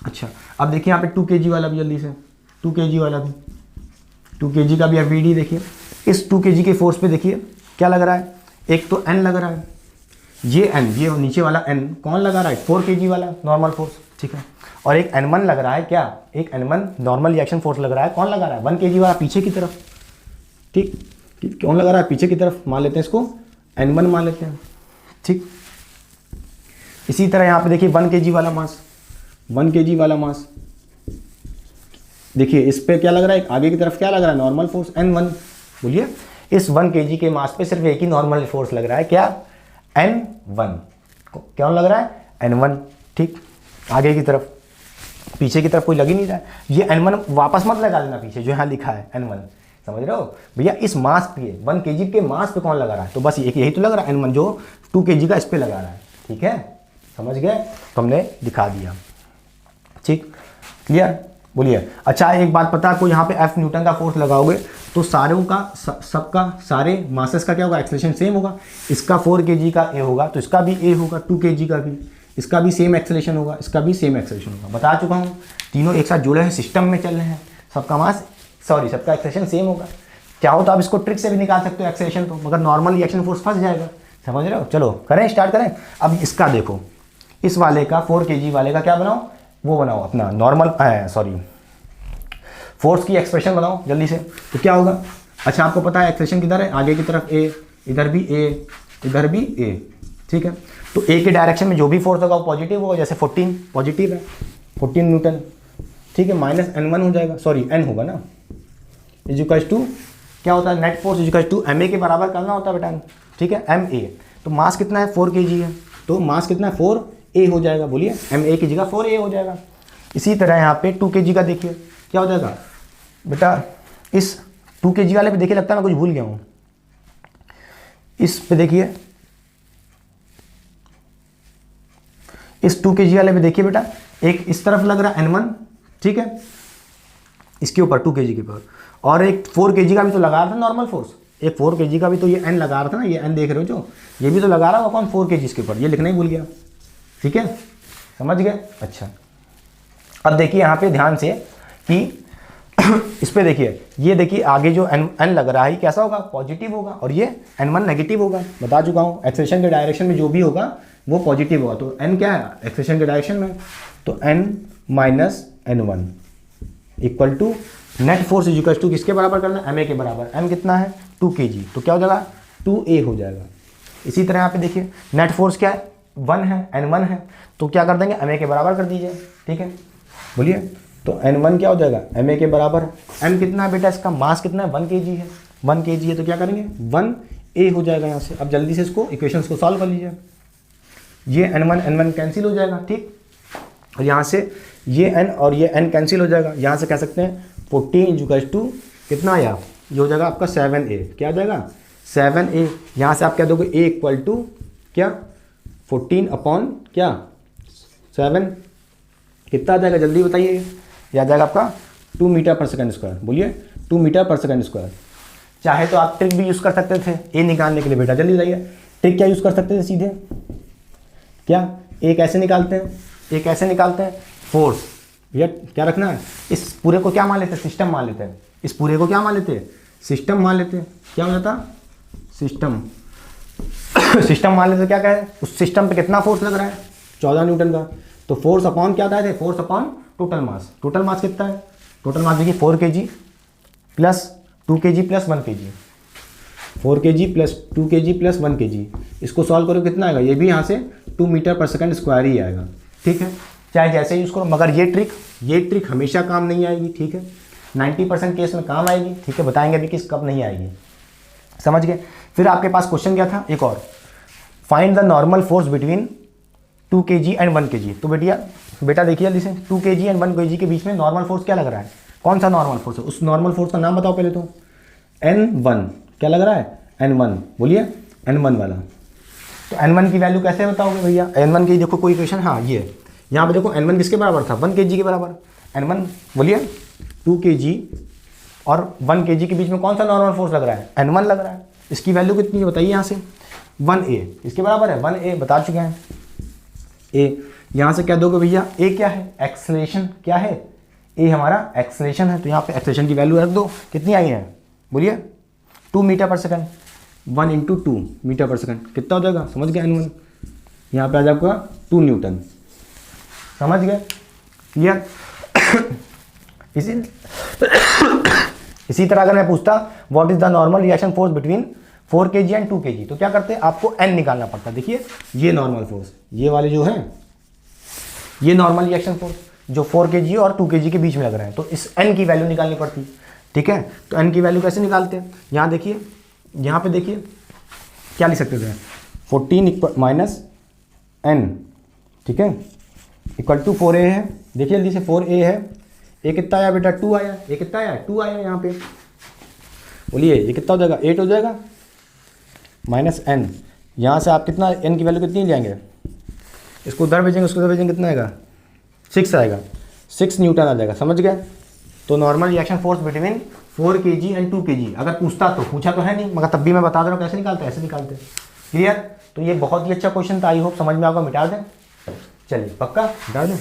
अच्छा अब देखिए यहाँ पे 2 kg वाला भी, जल्दी से 2 kg वाला भी, 2 kg का भी एफबीडी देखिए, इस 2 kg के फोर्स पे देखिए क्या लग रहा है, एक तो एन लग रहा है, ये एन, ये नीचे वाला एन कौन लगा रहा है, 4 kg वाला नॉर्मल फोर्स, ठीक है, और एक N1 लग रहा है, क्या, एक N1 नॉर्मल रिएक्शन फोर्स लग रहा है, कौन लगा रहा है, 1 kg वाला पीछे की तरफ, ठीक, कौन लगा रहा है पीछे की तरफ, मान लेते हैं इसको N1 मान लेते हैं, ठीक। इसी तरह यहाँ पे देखिए 1 kg वाला मास, 1 kg वाला मास, देखिए इस पे क्या लग रहा है, आगे की तरफ क्या लग रहा है, नॉर्मल फोर्स N1, बोलिए इस 1 kg के मास पे सिर्फ एक ही नॉर्मल फोर्स लग रहा है, क्या, N1, क्या लग रहा है, N1, ठीक। आगे की तरफ, पीछे की तरफ कोई लग ही नहीं रहा है, ये N1 वापस मत लगा लेना पीछे जो यहाँ लिखा है N1, समझ रहे हो भैया, इस मास पे 1 kg के मास पे कौन लगा रहा है, तो बस यही तो लग रहा है N1 जो 2 kg का इस पे लगा रहा है, ठीक है, समझ गए, तो हमने दिखा दिया, ठीक, क्लियर, बोलिए। अच्छा एक बात पता है, आपको यहाँ पे F न्यूटन का फोर्स लगाओगे तो सारों का सबका सारे मासेस का क्या होगा, एक्सेलरेशन सेम होगा, इसका 4 kg का A होगा तो इसका भी A होगा, 2 kg का भी, इसका भी सेम एक्सेलरेशन होगा, इसका भी सेम एक्सेलरेशन होगा, बता चुका हूँ, तीनों एक साथ जुड़े हैं, सिस्टम में चल रहे हैं, सबका मास सबका एक्सेलरेशन सेम होगा। चाहो तो आप इसको ट्रिक से भी निकाल सकते हो एक्सेलरेशन तो, मगर नॉर्मल रिएक्शन फोर्स फंस जाएगा, समझ रहे हो। चलो करें, स्टार्ट करें। अब इसका देखो, इस वाले का 4 kg वाले का क्या बनाओ, वो बनाओ अपना नॉर्मल फोर्स की एक्सप्रेशन बनाओ जल्दी से, तो क्या होगा। अच्छा आपको पता है एक्सेलरेशन किधर है, आगे की तरफ A, इधर भी A, इधर भी A, ठीक है। तो A के डायरेक्शन में जो भी फोर्स होगा वो पॉजिटिव होगा, जैसे 14 पॉजिटिव है, 14 न्यूटन, ठीक है, माइनस N1 हो जाएगा, सॉरी N होगा ना, इक्वल्स टू क्या होता है, net force equals to MA के बराबर करना होता है बेटा, ठीक है, MA। तो मास कितना है, 4 kg है, तो मास कितना है, 4A हो जाएगा, बोलिए MA की जगह 4A हो जाएगा। इसी तरह यहाँ पे 2 kg का देखिए क्या हो जाएगा बेटा, इस 2 kg वाले पे देखिए, लगता है मैं कुछ भूल गया हूँ, इस पे देखिए, इस 2 kg वाले पे देखिए बेटा, एक इस तरफ लग रहा है N1, ठीक है, इसके ऊपर 2 kg के ऊपर, और एक 4 kg का भी तो लगा रहा था नॉर्मल फोर्स, एक 4 kg का भी तो ये N लगा रहा था ना, ये N देख रहे हो जो, ये भी तो लगा रहा होगा कौन, 4 kg के ऊपर, ये लिखना ही भूल गया, ठीक है, समझ गए। अच्छा अब देखिए यहाँ पे ध्यान से कि इस पे देखिए, ये देखिए आगे जो N लग रहा है कैसा होगा, पॉजिटिव होगा, और ये N1 नेगेटिव होगा, बता चुका हूँ, एक्सेलरेशन के डायरेक्शन में जो भी होगा वो पॉजिटिव होगा, तो N क्या है एक्सेलरेशन के डायरेक्शन में, तो N minus N1 equal to net force equal to किसके बराबर करना है, MA के बराबर, M कितना है 2 kg, तो क्या हो जाएगा 2A हो जाएगा। इसी तरह यहाँ पे देखिए नेट फोर्स क्या है 1 है, N1 है, तो क्या कर देंगे MA के बराबर कर दीजिए, ठीक है, बोलिए, तो N1 क्या हो जाएगा MA के बराबर, M कितना है बेटा, इसका मास कितना है 1 kg है, 1 kg है, तो क्या करेंगे 1A हो जाएगा यहाँ से। अब जल्दी से इसको इक्वेशंस को सॉल्व कर लीजिए, ये N1 कैंसिल हो जाएगा, ठीक, और यहाँ से ये N और ये N कैंसिल हो जाएगा, यहाँ से कह सकते हैं 14 इक्वल्स टू कितना आया, ये हो जाएगा आपका 7A, क्या आ जाएगा 7A, यहाँ से आप क्या दोगे A इक्वल टू क्या 14 अपॉन क्या 7, कितना आ जाएगा जल्दी बताइए, यह आ जाएगा आपका 2 मीटर पर सेकंड स्क्वायर, बोलिए 2 मीटर पर सेकंड स्क्वायर। चाहे तो आप ट्रिक भी यूज़ कर सकते थे A निकालने के लिए, बेटा जल्दी बताइए, ट्रिक क्या यूज़ कर सकते थे सीधे, क्या A कैसे निकालते हैं, A कैसे निकालते हैं, फोर्स, भैया क्या रखना है, इस पूरे को क्या मान लेते हैं, सिस्टम मान लेते हैं, इस पूरे को क्या मान लेते हैं, सिस्टम मान लेते हैं, क्या हो जाता सिस्टम सिस्टम मान लेते, क्या कहे उस सिस्टम पे कितना फोर्स लग रहा है 14 न्यूटन का, तो फोर्स अपॉन क्या था, force upon total mass, total mass कितना है, टोटल मास देखिए 4 kg plus 2 kg plus 1 kg, 4 kg plus 2 kg plus 1 kg, इसको सॉल्व करो कितना आएगा, ये भी यहाँ से 2 मीटर पर सेकंड स्क्वायर ही आएगा, ठीक है, चाहे जैसे यूज़ करो, मगर ये ट्रिक हमेशा काम नहीं आएगी, ठीक है, 90% केस में काम आएगी, ठीक है, बताएंगे भी किस कब नहीं आएगी, समझ गए। फिर आपके पास क्वेश्चन क्या था एक और, find the normal force between 2 kg and 1 kg, तो बेटा देखिए जल्दी से 2 kg एंड 1 kg के बीच में नॉर्मल फोर्स क्या लग रहा है, कौन सा नॉर्मल फोर्स है, उस नॉर्मल फोर्स का नाम बताओ पहले तो, N1 क्या लग रहा है N1, बोलिए N1 वाला, तो तो n1 की वैल्यू कैसे बताओगे भैया? n1 की देखो कोई इक्वेशन, हाँ ये यहाँ पे देखो n1 किसके बराबर था? 1 kg के बराबर। n1 बोलिए 2 kg और 1 kg के बीच में कौन सा नॉर्मल फोर्स लग रहा है? n1 लग रहा है। इसकी वैल्यू कितनी है बताइए? यहाँ से 1a इसके बराबर है, 1a बता चुके हैं। a यहाँ से क्या दोगे भैया? a क्या है? एक्सेलरेशन। क्या है? a हमारा एक्सेलरेशन है, तो यहाँ पे एक्सेलरेशन की वैल्यू रख दो। कितनी आई है बोलिए? 2 मीटर पर सेकंड। 1 × 2 मीटर पर सेकंड कितना हो जाएगा? समझ गए? n1 यहाँ पे आ जाएगा 2 न्यूटन। समझ गए? क्लियर? इसी तरह अगर मैं पूछता what is the normal reaction force between 4 kg and 2 kg, तो क्या करते? आपको n निकालना पड़ता। देखिए ये नॉर्मल फोर्स, ये वाले जो है ये नॉर्मल रिएक्शन फोर्स जो 4 kg और 2 kg के बीच में लग रहे हैं, तो इस n की वैल्यू निकालनी पड़ती। ठीक है, तो n की वैल्यू कैसे निकालते हैं? यहाँ देखिए, यहाँ पे देखिए क्या लिख सकते थे? 14 माइनस n, ठीक है, इक्वल टू 4a है। देखिए जल्दी से 4a है, ए कितना आया बेटा? 2 आया। ए कितना आया? 2 आया यहाँ पे। बोलिए ये कितना हो जाएगा? 8 हो जाएगा माइनस n। यहाँ से आप कितना n की वैल्यू कितनी लेंगे? इसको उधर भेजेंगे, उसको उधर भेजेंगे, कितना आएगा? 6 आएगा। 6 न्यूटन आ जाएगा। समझ गए? तो normal reaction force between 4 kg and 2 kg अगर पूछता तो, पूछा तो है नहीं, मगर तब भी मैं बता दे रहा हूँ कैसे निकालते हैं, ऐसे निकालते हैं। क्लियर? तो ये बहुत ही अच्छा क्वेश्चन था, आई होप समझ में आपको। मिटा दें? चलिए पक्का मिटा दें।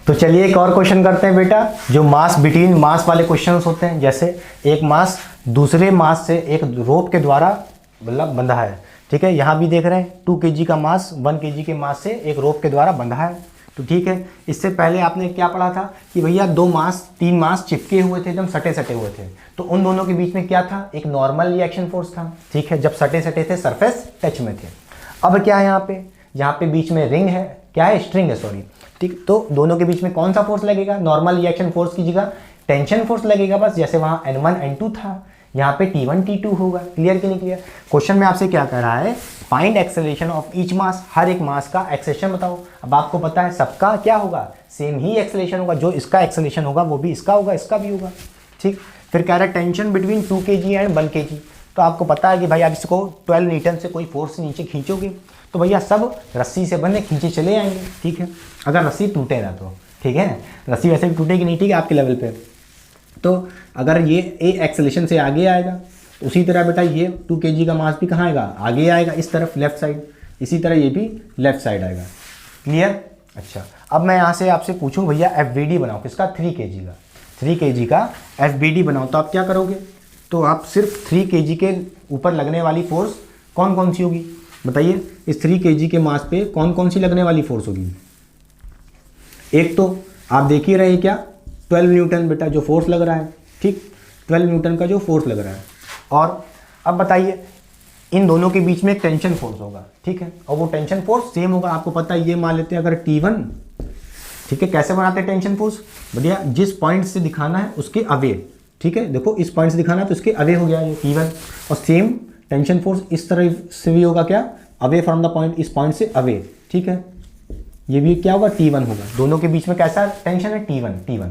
तो चलिए एक और क्वेश्चन करते हैं बेटा, जो मास बिटवीन मास वाले क्वेश्चंस होते हैं। जैसे एक मास दूसरे मास से एक रोप के द्वारा मतलब बंधा है। ठीक है, यहाँ भी देख रहे हैं 2 kg का मास 1 kg के मास से एक रोप के द्वारा बंधा है। तो ठीक है, इससे पहले आपने क्या पढ़ा था कि भैया 2 मास 3 मास चिपके हुए थे, एकदम सटे सटे हुए थे, तो उन दोनों के बीच में क्या था? एक नॉर्मल रिएक्शन फोर्स था। ठीक है, जब सटे सटे थे, सरफेस टच में थे। अब क्या है यहाँ पे बीच में रिंग है, क्या है? स्ट्रिंग है, सॉरी। ठीक, तो दोनों के बीच में कौन सा फोर्स लगेगा? नॉर्मल रिएक्शन फोर्स की जगह टेंशन फोर्स लगेगा बस, जैसे वहाँ n1 n2 था, यहाँ पे t1 t2 होगा। क्लियर कि नहीं क्लियर? क्वेश्चन में आपसे क्या कह रहा है? फाइंड एक्सेलरेशन ऑफ ईच मास, हर एक मास का एक्सेलरेशन बताओ। अब आपको पता है सबका क्या होगा? सेम ही एक्सेलरेशन होगा। जो इसका एक्सेलरेशन होगा वो भी इसका होगा, इसका भी होगा। ठीक, फिर कह रहा है tension between 2 kg and 1 kg। तो आपको पता है कि भाई आप इसको 12 न्यूटन से कोई फोर्स से नीचे खींचोगे तो भैया सब रस्सी से बंधे खींचे चले आएंगे। ठीक है, अगर रस्सी टूटे ना तो। ठीक है, रस्सी वैसे भी टूटेगी नहीं, ठीक है, आपके लेवल पे। तो अगर ये ए एक्सेलरेशन से आगे आएगा, तो उसी तरह बेटा ये 2 kg का मास भी कहाँ आएगा? आगे आएगा, इस तरफ लेफ्ट साइड। इसी तरह ये भी लेफ्ट साइड आएगा। क्लियर? अच्छा, अब मैं यहाँ से आपसे पूछूं भैया FBD बनाओ किसका? 3 kg का। 3 kg का FBD बनाओ, तो आप क्या करोगे? तो आप सिर्फ 3 kg के ऊपर लगने वाली फोर्स कौन कौन सी होगी बताइए? इस 3 kg के मास पे कौन कौन सी लगने वाली फोर्स होगी? एक तो आप देख ही रहे क्या, 12 न्यूटन बेटा जो फोर्स लग रहा है। ठीक, 12 न्यूटन का जो फोर्स लग रहा है। और अब बताइए इन दोनों के बीच में एक टेंशन फोर्स होगा। ठीक है, और वो टेंशन फोर्स सेम होगा। आपको पता है, ये मान लेते हैं अगर T1। ठीक है, कैसे बनाते हैं टेंशन फोर्स? बढ़िया, जिस पॉइंट से दिखाना है उसके अवे। ठीक है, देखो इस पॉइंट से दिखाना है तो इसके अवे हो गया ये T1। और सेम टेंशन फोर्स इस तरह से भी होगा, क्या? अवे फ्रॉम द पॉइंट, इस पॉइंट से अवे। ठीक है, ये भी क्या होगा? T1 होगा। दोनों के बीच में कैसा टेंशन है? T1।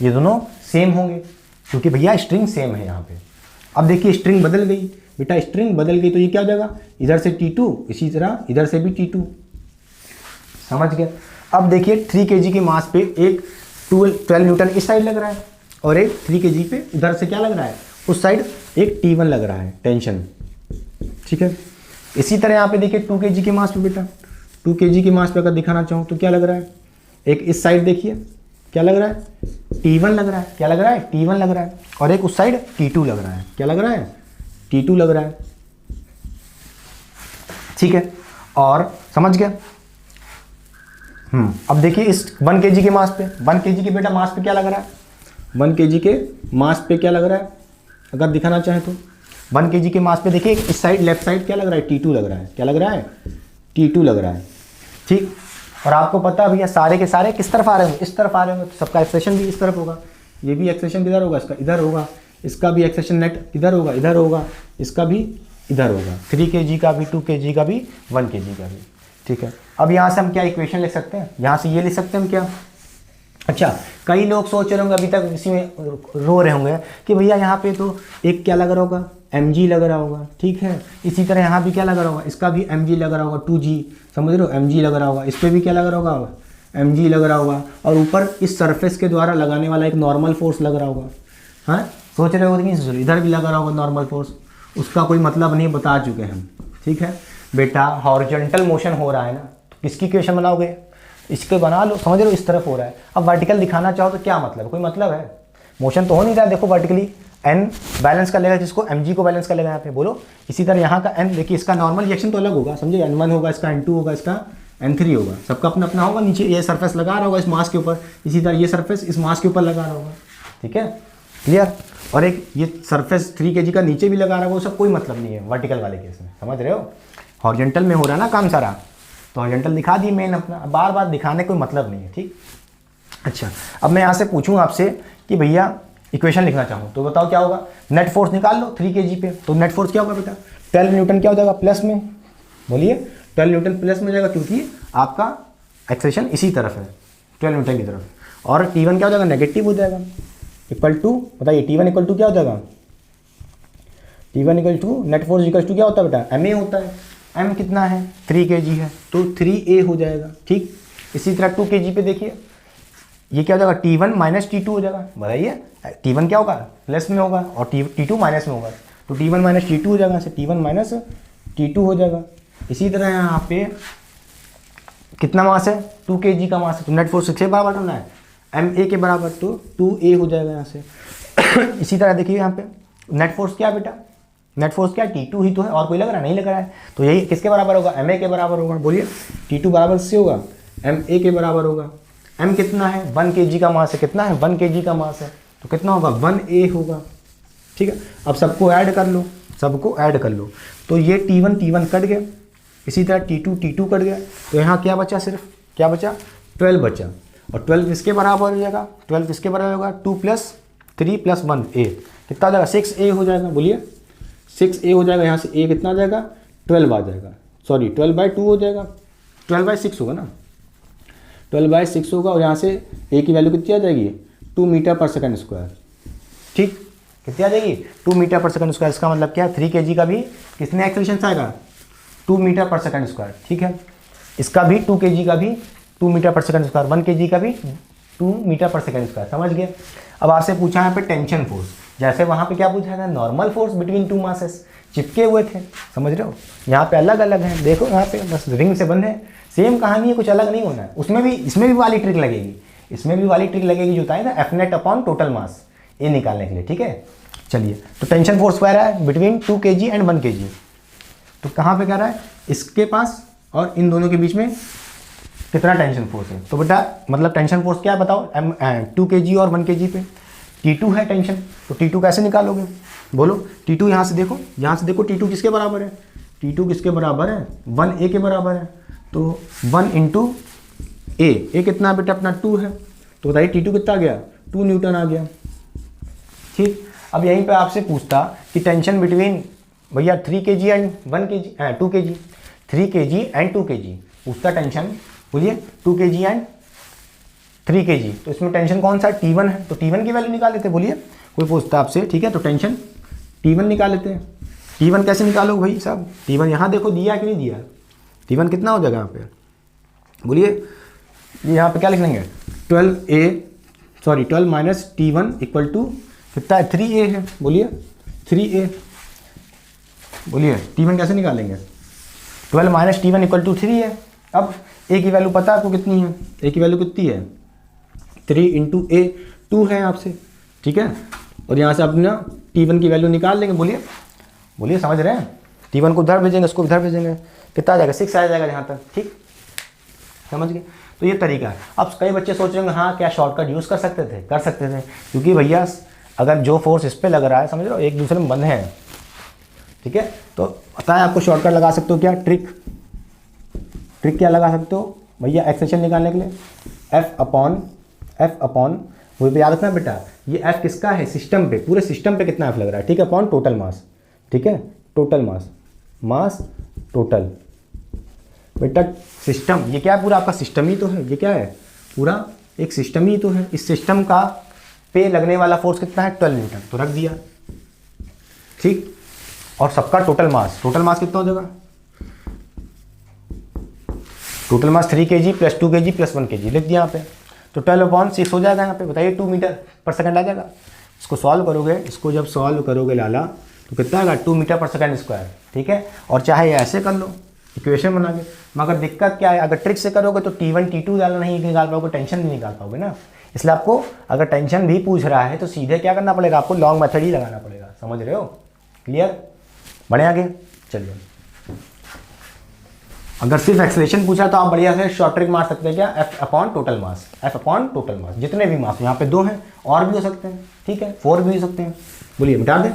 ये दोनों सेम होंगे क्योंकि भैया स्ट्रिंग सेम है यहाँ पे। अब देखिए स्ट्रिंग बदल गई बेटा, स्ट्रिंग बदल गई तो ये क्या हो जाएगा? इधर से T2, इसी तरह इधर से भी T2। समझ गए? अब देखिए 3 kg के मास पे एक 12 न्यूटन इस साइड लग रहा है और एक 3 kg पे उधर से क्या लग रहा है? उस साइड एक T1 लग रहा है टेंशन। ठीक है, इसी तरह यहाँ पे देखिए 2 kg के मास पे बेटा, 2 kg के मास पे अगर दिखाना चाहूँ तो क्या लग रहा है? एक इस साइड देखिए क्या लग रहा है? T1 लग रहा है। क्या लग रहा है? T1 लग रहा है। और एक उस साइड T2 लग रहा है। क्या लग रहा है? T2 लग रहा है। ठीक है, और समझ गया? अब देखिए इस 1 kg के मास पे, 1 kg के बेटा मास पे क्या लग रहा है? 1 kg के मास पे क्या लग रहा है अगर दिखाना चाहें तो? 1 kg के मास पे देखिए इस साइड लेफ्ट साइड क्या लग रहा है? T2 लग रहा है। क्या लग रहा है? T2 लग रहा है। ठीक, और आपको पता है भैया सारे के सारे किस तरफ आ रहे होंगे? इस तरफ आ रहे होंगे, तो सबका एक्सेशन भी इस तरफ होगा। ये भी एक्सेशन किधर होगा? इसका इधर होगा। इसका भी एक्सेशन नेट किधर होगा? इधर होगा। इसका भी इधर होगा। 3 kg का भी, 2 kg का भी, 1 kg का भी। ठीक है, अब यहाँ से हम क्या इक्वेशन लिख सकते हैं? यहाँ से ये लिख सकते हैं हम क्या? अच्छा, कई लोग सोच रहे होंगे अभी तक इसी में रो रहे होंगे कि भैया यहाँ पे तो एक क्या लग रहा होगा, mg लग रहा होगा, ठीक है। इसी तरह यहाँ भी क्या लग रहा होगा, इसका भी mg लग रहा होगा, 2g, समझ रहे हो, mg लग रहा होगा, इस पर भी क्या लग रहा होगा, mg लग रहा होगा, और ऊपर इस सरफेस के द्वारा लगाने वाला एक नॉर्मल फोर्स लग रहा होगा। हाँ, सोच रहे हो कि इधर भी लग रहा होगा नॉर्मल फोर्स, उसका कोई मतलब नहीं, बता चुके हैं हम, ठीक है बेटा। हॉरिजॉन्टल मोशन हो रहा है ना, तो किसकी इक्वेशन बनाओगे, इसके बना लो, समझ रहे हो, इस तरफ हो रहा है। अब वर्टिकल दिखाना चाहो तो क्या मतलब, कोई मतलब है, मोशन तो हो नहीं रहा है, देखो वर्टिकली n बैलेंस कर लेगा, जिसको mg को बैलेंस कर लेगा यहाँ पे, बोलो। इसी तरह यहाँ का n, देखिए इसका नॉर्मल रिएक्शन तो अलग होगा, समझे, n1 होगा, इसका n2 होगा, इसका n3 होगा, सबका अपना अपना होगा। नीचे ये सरफेस लगा रहा होगा इस मास के ऊपर, इसी तरह ये सरफेस इस मास के ऊपर लगा रहा होगा, ठीक है, क्लियर। और एक ये सरफेस 3 kg का नीचे भी लगा रहा होगा, उसका कोई मतलब नहीं है वर्टिकल वाले केस में, समझ रहे हो। हॉरिजॉन्टल में हो रहा है ना काम सारा, तो हॉरिजॉन्टल दिखा दी मेन अपना, बार बार दिखाने कोई मतलब नहीं है, ठीक। अच्छा, अब मैं यहाँ से पूछूँ आपसे कि भैया इक्वेशन लिखना चाहूँ तो बताओ क्या होगा, नेट फोर्स निकाल लो 3 kg पे, तो नेट फोर्स क्या होगा बेटा, 12 न्यूटन क्या हो जाएगा प्लस में, बोलिए 12 न्यूटन प्लस में हो जाएगा, क्योंकि आपका एक्सेलेरेशन इसी तरफ है 12 न्यूटन की तरफ, और T1 क्या हो जाएगा, नेगेटिव हो जाएगा, इक्वल टू, बताइए T1 इक्वल टू क्या हो जाएगा, T1 equal to net force equal to क्या होता है बेटा, ma होता है, m कितना है 3 kg है, तो 3a हो जाएगा, ठीक। इसी तरह 2 kg पे देखिए, ये क्या हो जाएगा, T1 माइनस T2 हो जाएगा, बताइए T1 क्या होगा, प्लस में होगा, और T2 माइनस में होगा, तो T1 माइनस T2 हो जाएगा, T1 माइनस T2 हो जाएगा। इसी तरह यहाँ पे कितना मास है, 2 kg का मास है, तो नेट फोर्स से बराबर करना है ma के बराबर, तो 2a हो जाएगा यहाँ से। इसी तरह देखिए यहाँ पे नेट फोर्स क्या है बेटा, नेट फोर्स क्या है, T2 ही तो है, और कोई लग रहा है, नहीं लग रहा है, तो यही किसके बराबर होगा, ma के बराबर होगा, बोलिए T2 बराबर से होगा ma के बराबर होगा। m कितना है, 1 kg का मास है, कितना है 1 kg का मास है, तो कितना होगा 1a होगा, ठीक है। अब सबको ऐड कर लो, सबको ऐड कर लो, तो ये T1 कट गया, इसी तरह T2 कट गया, तो यहाँ क्या बचा, सिर्फ क्या बचा, 12 बचा, और 12 इसके बराबर हो जाएगा, 12 इसके बराबर होगा 2 + 3 + 1a, कितना हो जाएगा 6a हो जाएगा, बोलिए 6a हो जाएगा, यहाँ से a कितना आ जाएगा 12 आ जाएगा, सॉरी 12/2 हो जाएगा, 12/6 होगा ना, 12/6 होगा, और यहाँ से a की वैल्यू कितनी आ जाएगी 2 मीटर/सेकंड स्क्वायर, ठीक, कितनी आ जाएगी 2 मीटर/सेकंड स्क्वायर। इसका मतलब क्या है, 3 kg का भी कितने एक्सेलरेशन आएगा 2 मीटर/सेकंड स्क्वायर, ठीक है। इसका भी 2 kg का भी 2 मीटर/सेकंड स्क्वायर, 1 kg का भी 2 मीटर/सेकंड स्क्वायर, समझ गए। अब आपसे पूछा यहाँ पे टेंशन फोर्स, जैसे वहाँ पे क्या पूछा था, नॉर्मल फोर्स बिटवीन 2 मासेस, चिपके हुए थे, समझ रहे हो, यहाँ पे अलग अलग है, देखो यहाँ पे बस रिंग से बंधे, सेम कहानी है, कुछ अलग नहीं होना है, उसमें भी इसमें भी वाली ट्रिक लगेगी, इसमें भी वाली ट्रिक लगेगी जो होता है ना, F net/टोटल मास, ये निकालने के लिए, ठीक है। चलिए, तो टेंशन फोर्स कह रहा है बिटवीन 2 kg एंड 1 kg, तो कहाँ पे कह रहा है, इसके पास और इन दोनों के बीच में कितना टेंशन फोर्स है, तो बेटा मतलब टेंशन फोर्स क्या है बताओ, 2 kg और 1 kg पे T2 है टेंशन, तो T2 कैसे निकालोगे, बोलो। T2 यहाँ से देखो, T2 किसके बराबर है, T2 किसके बराबर है 1a के बराबर है, तो 1 × a कितना बेटा अपना 2 है, तो बताइए T2 कितना आ गया 2 न्यूटन आ गया, ठीक। अब यहीं पे आपसे पूछता कि टेंशन बिटवीन भैया 3 kg and 1 kg 2 kg, 3 kg and 2 kg पूछता टेंशन, बोलिए 2 kg एंड 3 kg, तो इसमें टेंशन कौन सा है, T1 है, तो T1 की वैल्यू निकाल लेते, बोलिए कोई पूछता आपसे, ठीक है, तो टेंशन T1 निकाल लेते हैं। T1 कैसे निकालो भाई साहब, T1 यहाँ देखो दिया कि नहीं दिया, T1 कितना हो जाएगा यहाँ पे, बोलिए यहाँ पे क्या लिख लेंगे 12 - T1 इक्वल टू कितना है 3a है, बोलिए 3a, बोलिए T1 कैसे निकालेंगे, 12 - T1 इक्वल टू 3 है। अब a की वैल्यू पता है आपको कितनी है, a की वैल्यू कितनी है 3 × a 2 है आपसे, ठीक है, और यहाँ से अपना T1 की वैल्यू निकाल लेंगे, बोलिए समझ रहे हैं, T1 को उधर भेजेंगे, उसको उधर भेजेंगे, कितना आ जाएगा 6 आ जाएगा यहाँ तक, ठीक, समझ गए। तो ये तरीका है। अब कई बच्चे सोच रहे होंगे हाँ क्या शॉर्टकट यूज़ कर सकते थे, क्योंकि भैया अगर जो फोर्स इस पर लग रहा है, समझ रहे हो, एक दूसरे में बंधे हैं, ठीक है, तो पता है आपको शॉर्टकट लगा सकते हो क्या, ट्रिक क्या लगा सकते हो भैया एक्सेलेरेशन निकालने के लिए, F अपॉन वो भी याद रखना बेटा, ये F किसका है, सिस्टम पे, पूरे सिस्टम पे कितना F लग रहा है, ठीक है, अपॉन टोटल मास, ठीक है, टोटल मास टोटल, बेटा सिस्टम, ये क्या है पूरा आपका सिस्टम ही तो है, ये क्या है पूरा एक सिस्टम ही तो है, इस सिस्टम का पे लगने वाला फोर्स कितना है 12 न्यूटन, तो रख दिया, ठीक। और सबका टोटल मास कितना हो जाएगा, total mass 3 kg + 2 kg + 1 kg लिख दिया यहाँ पे, तो 12/6 हो जाएगा यहाँ पे, बताइए 2 मीटर पर सेकंड आ जाएगा। इसको सॉल्व करोगे, इसको जब सॉल्व करोगे लाला तो कितना आएगा 2 मीटर पर सेकंड स्क्वायर, ठीक है। और चाहे ऐसे कर लो इक्वेशन बना के, मगर दिक्कत क्या है, अगर ट्रिक से करोगे तो T1 T2 डालना नहीं निकाल पाओगे, टेंशन नहीं निकाल पाओगे ना। इसलिए आपको अगर टेंशन भी पूछ रहा है तो सीधे क्या करना पड़ेगा, आपको लॉन्ग मेथड ही लगाना पड़ेगा, समझ रहे हो, क्लियर। बढ़े आगे चलिए। अगर सिर्फ एक्सेलरेशन पूछा तो आप बढ़िया से शॉर्ट ट्रिक मार सकते हैं, क्या F/टोटल मास, F/टोटल मास, जितने भी मास यहाँ पे 2 हैं, और भी हो सकते हैं, ठीक है, 4 भी हो सकते हैं, बोलिए मिटा दें।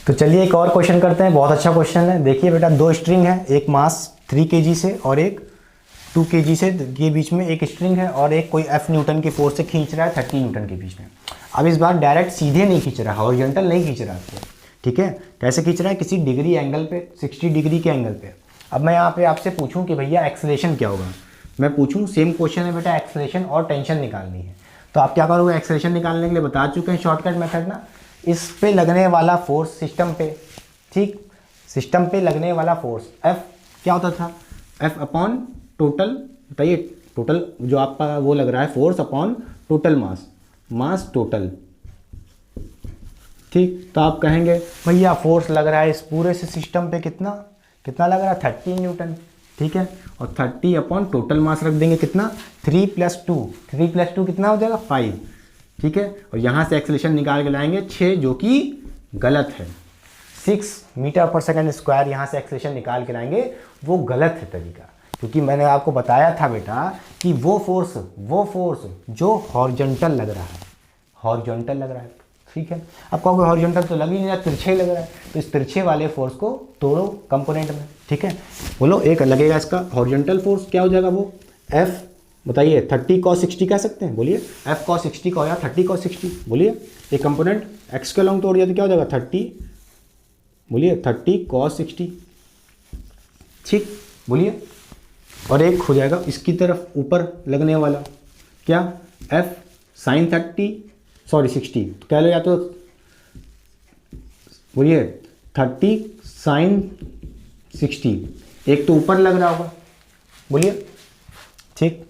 तो चलिए एक और क्वेश्चन करते हैं, बहुत अच्छा क्वेश्चन है। देखिए बेटा, 2 स्ट्रिंग है, एक मास 3 kg से और एक 2 kg से, ये बीच में एक स्ट्रिंग है और एक कोई F न्यूटन की फोर्स से खींच रहा है 30 न्यूटन के बीच में। अब इस बार डायरेक्ट सीधे नहीं खींच रहा है, हॉरिजॉन्टल नहीं खींच रहा है, ठीक है। कैसे खींच रहा है, किसी डिग्री एंगल पे, 60 डिग्री के एंगल पे। अब मैं यहाँ पे आपसे पूछूं कि भैया एक्सेलरेशन क्या होगा, मैं पूछूं, सेम क्वेश्चन है बेटा, एक्सेलरेशन और टेंशन निकालनी है, तो आप क्या करोगे, एक्सेलरेशन निकालने के लिए बता चुके हैं शॉर्टकट मेथड ना, इस पे लगने वाला फोर्स सिस्टम पे, ठीक, सिस्टम पे लगने वाला फोर्स F क्या होता था, F/टोटल, बताइए टोटल जो आपका वो लग रहा है force upon total mass total, ठीक। तो आप कहेंगे भैया फोर्स लग रहा है इस पूरे से सिस्टम पे कितना लग रहा है 30 न्यूटन, ठीक है। और 30/टोटल मास रख देंगे कितना 3 + 2 कितना हो जाएगा 5, ठीक है। और यहाँ से एक्सेलरेशन निकाल के लाएंगे 6, जो कि गलत है, 6 मीटर पर सेकंड स्क्वायर यहाँ से एक्सेलरेशन निकाल के लाएंगे, वो गलत है तरीका, क्योंकि मैंने आपको बताया था बेटा कि वो फोर्स जो हॉरिजॉन्टल लग रहा है, ठीक है। अब कहोगे हॉरिजॉन्टल तो लग ही नहीं रहा, तिरछे लग रहा है, तो इस तिरछे वाले फोर्स को तोड़ो कंपोनेंट में, ठीक है। बोलो एक लगेगा इसका हॉरिजॉन्टल फोर्स, क्या हो जाएगा वो F, बताइए 30 cos 60 कह सकते हैं, बोलिए F cos 60 का हो या 30 cos 60, बोलिए एक कंपोनेंट x के लॉन्ग तोड़ दिया तो क्या हो जाएगा 30, बोलिए 30 cos 60, ठीक, बोलिए। और एक हो जाएगा इसकी तरफ ऊपर लगने वाला, क्या F sin 60, तो कह लो या तो बोलिए 30 sin 60, एक तो ऊपर लग रहा होगा, बोलिए, ठीक।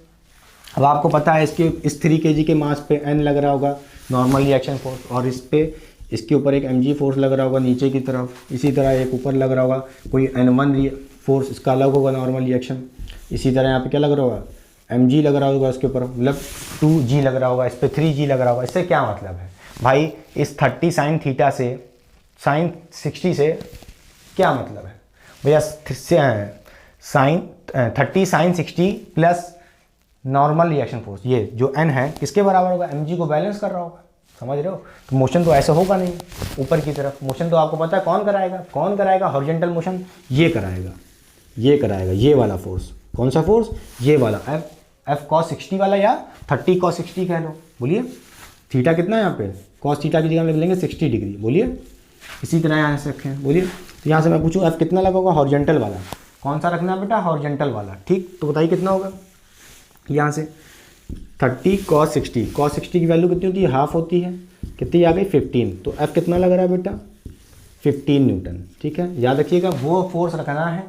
अब आपको पता है इस 3 kg के मास पे n लग रहा होगा नॉर्मल रिएक्शन फोर्स, और इसके ऊपर एक mg फोर्स लग रहा होगा नीचे की तरफ, इसी तरह एक ऊपर लग रहा होगा कोई n1 फोर्स, इसका अलग होगा नॉर्मल रिएक्शन। इसी तरह यहाँ पे क्या लग रहा होगा mg लग रहा होगा इसके ऊपर, मतलब 2g लग रहा होगा, इस पर 3g लग रहा होगा। इससे क्या मतलब है भाई, इस 30 sin थीटा से sin 60 से क्या मतलब है भैया, sin 30 sin 60 plus normal reaction force, ये जो n है किसके बराबर होगा, mg को बैलेंस कर रहा होगा, समझ रहे हो। तो मोशन तो ऐसा होगा नहीं ऊपर की तरफ, मोशन तो आपको पता है कौन कराएगा हॉरिजॉन्टल मोशन, ये कराएगा ये वाला फोर्स, कौन सा फोर्स, ये वाला F cos 60 वाला, या 30 cos 60 कह लो, बोलिए। थीटा कितना है यहाँ पे, cos थीटा की जगह लिख लेंगे 60 डिग्री, बोलिए। इसी तरह यहाँ से रखें, बोलिए। तो यहाँ से मैं पूछूँ F कितना लगा होगा, हॉरिजॉन्टल वाला, कौन सा रखना है बेटा, हॉरिजॉन्टल वाला, ठीक। तो बताइए कितना होगा, यहाँ से 30 cos 60 की वैल्यू कितनी होती है, हाफ होती है, कितनी आ गई 15, तो F कितना लग रहा है बेटा 15 न्यूटन, ठीक है। याद रखिएगा वो फोर्स रखना है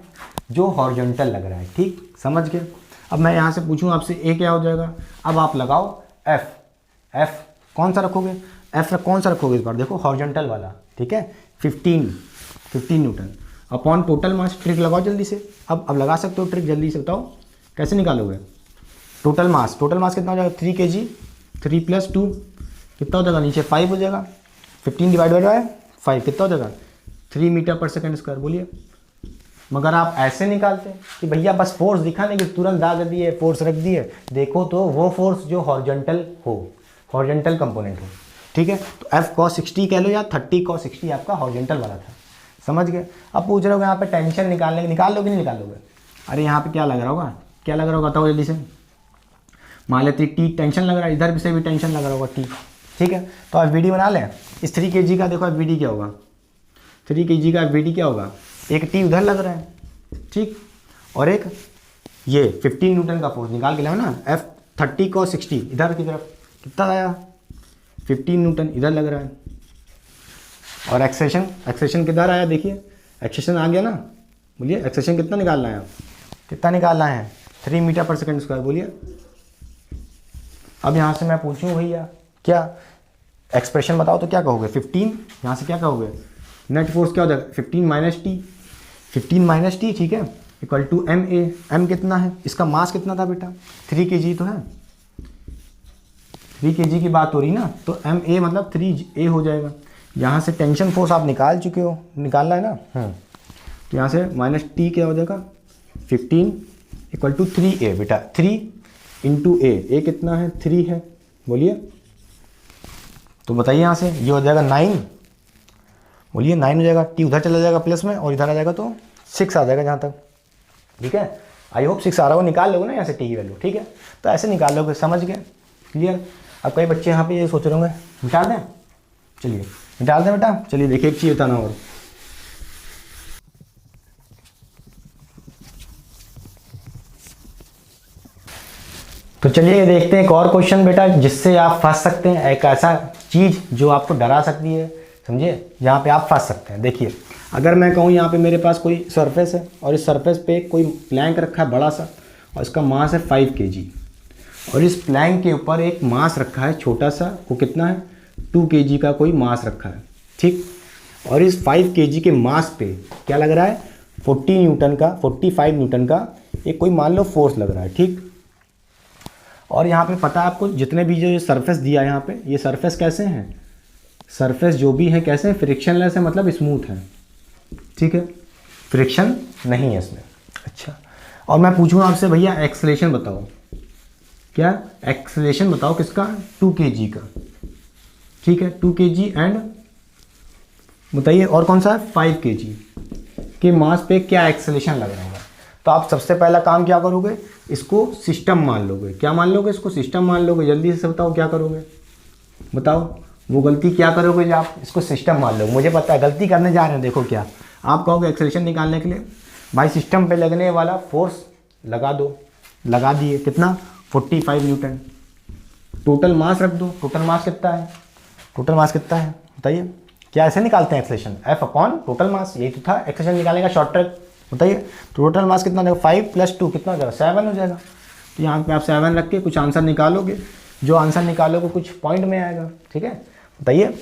जो हॉरिजॉन्टल लग रहा है, ठीक, समझ गए। अब मैं यहाँ से पूछूँ आपसे A क्या हो जाएगा, अब आप लगाओ F कौन सा रखोगे, F कौन सा रखोगे इस बार, देखो हॉरिजॉन्टल वाला, ठीक है, 15 Newton upon total mass, trick लगाओ जल्दी से। अब लगा सकते हो ट्रिक, जल्दी से बताओ कैसे निकालोगे। टोटल मास कितना हो जाएगा 3 kg, 3 + 2 कितना हो जाएगा, नीचे 5 हो जाएगा, 15 डिवाइडेड बाय 5 कितना हो जाएगा 3 मीटर पर सेकंड स्क्वायर, बोलिए। मगर आप ऐसे निकालते कि भैया बस फोर्स दिखा नहीं कि तुरंत दाग दिए फोर्स रख दिए, देखो तो वो फोर्स जो हॉरिजॉन्टल कंपोनेंट हो, ठीक है। तो F cos 60 कह लो या 30 cos 60 आपका हॉरिजॉन्टल वाला था, समझ गए। अब पूछ रहे हो यहाँ पे टेंशन निकाल लोगे नहीं निकाल लोगे, अरे यहाँ पे क्या लग रहा होगा बताओ जल्दी से। मान लेते T टेंशन लग रहा है, इधर से भी टेंशन लग रहा होगा T, ठीक है, तो आप वीडी बना लें। इस 3 kg का देखो वीडी क्या होगा, 3 kg का वीडी क्या होगा, एक टी उधर लग रहा है, ठीक, और एक ये 15 न्यूटन का फोर्स निकाल के लाओ ना, F30 को 60 इधर की तरफ कितना आया, 15 न्यूटन इधर लग रहा है, और एक्सेशन किधर आया, देखिए एक्सेशन आ गया ना, बोलिए एक्सेशन कितना निकालना है, कितना निकालना है, 3 मीटर पर सेकंड स्क्वायर, बोलिए। अब यहाँ से मैं पूछूँ भैया क्या एक्सप्रेशन बताओ तो क्या कहोगे, 15 यहाँ से क्या कहोगे, नेट फोर्स क्या हो जाएगा 15 माइनस टी, ठीक है, इक्वल टू एम कितना है, इसका मास कितना था बेटा 3 kg तो है, 3 kg की बात हो रही ना, तो MA मतलब 3A हो जाएगा। यहाँ से टेंशन फोर्स आप निकाल चुके हो, निकालना है ना, तो यहाँ से माइनस टी क्या हो जाएगा 15 इक्वल टू 3A बेटा, 3 इंटू ए कितना है 3 है, बोलिए। तो बताइए यहाँ से ये हो जाएगा 9, बोलिए 9 हो जाएगा, टी उधर चला जाएगा प्लस में और इधर आ जाएगा तो 6 आ जाएगा जहाँ तक, ठीक है। आई होप 6 आ रहा हो, निकाल लोगे ना यहाँ से टी की वैल्यू, ठीक है, तो ऐसे निकाल लोगे, समझ गए, क्लियर। अब कई बच्चे यहाँ पे ये सोच रहे होंगे निकाल दें, चलिए निकाल दें बेटा, चलिए देखिए एक चीज़ बताना और, तो चलिए देखते हैं एक और क्वेश्चन बेटा जिससे आप फंस सकते हैं, एक ऐसा चीज़ जो आपको डरा सकती है, समझिए, जहाँ पे आप फंस सकते हैं। देखिए अगर मैं कहूँ यहाँ पे मेरे पास कोई सरफेस है और इस सरफेस पे कोई प्लैंक रखा है बड़ा सा और इसका मास है 5 kg, और इस प्लैंक के ऊपर एक मास रखा है छोटा सा, वो कितना है 2 kg का कोई मास रखा है, ठीक, और इस 5 kg के मास पे क्या लग रहा है 45 न्यूटन का एक कोई मान लो फोर्स लग रहा है, ठीक। और यहाँ पे पता है आपको जितने भी जो ये सरफेस दिया है यहाँ पे, ये सरफेस कैसे हैं, सरफेस जो भी है कैसे हैं, फ्रिक्शनलेस है, मतलब स्मूथ है, ठीक है, फ्रिक्शन नहीं है इसमें। अच्छा, और मैं पूछूँ आपसे भैया एक्सेलरेशन बताओ, क्या एक्सेलरेशन बताओ किसका 2 kg का, ठीक है, 2 kg एंड बताइए और कौन सा है 5 kg के मास पे क्या एक्सेलरेशन लग रहा होगा। तो आप सबसे पहला काम क्या करोगे, इसको सिस्टम मान लोगे, क्या मान लोगे, इसको सिस्टम मान लोगे, जल्दी से बताओ क्या करोगे, बताओ वो गलती क्या करोगे जब आप इसको सिस्टम मान लोगे, मुझे पता है गलती करने जा रहे हैं, देखो क्या आप कहोगे एक्सेलरेशन निकालने के लिए, भाई सिस्टम पे लगने वाला फोर्स लगा दो, लगा दिए, कितना 45 न्यूटन, टोटल मास रख दो, टोटल मास कितना है, टोटल मास कितना है बताइए, क्या ऐसे निकालते हैं acceleration, F upon total mass, यही तो था एक्सेलरेशन निकालने का शॉर्ट ट्रिक, बताइए। टोटल मास कितना देखो 5 + 2 कितना हो जाएगा 7 हो जाएगा, तो यहाँ पे आप 7 रख के कुछ आंसर निकालोगे, जो आंसर निकालोगे कुछ पॉइंट में आएगा, ठीक है, बताइए,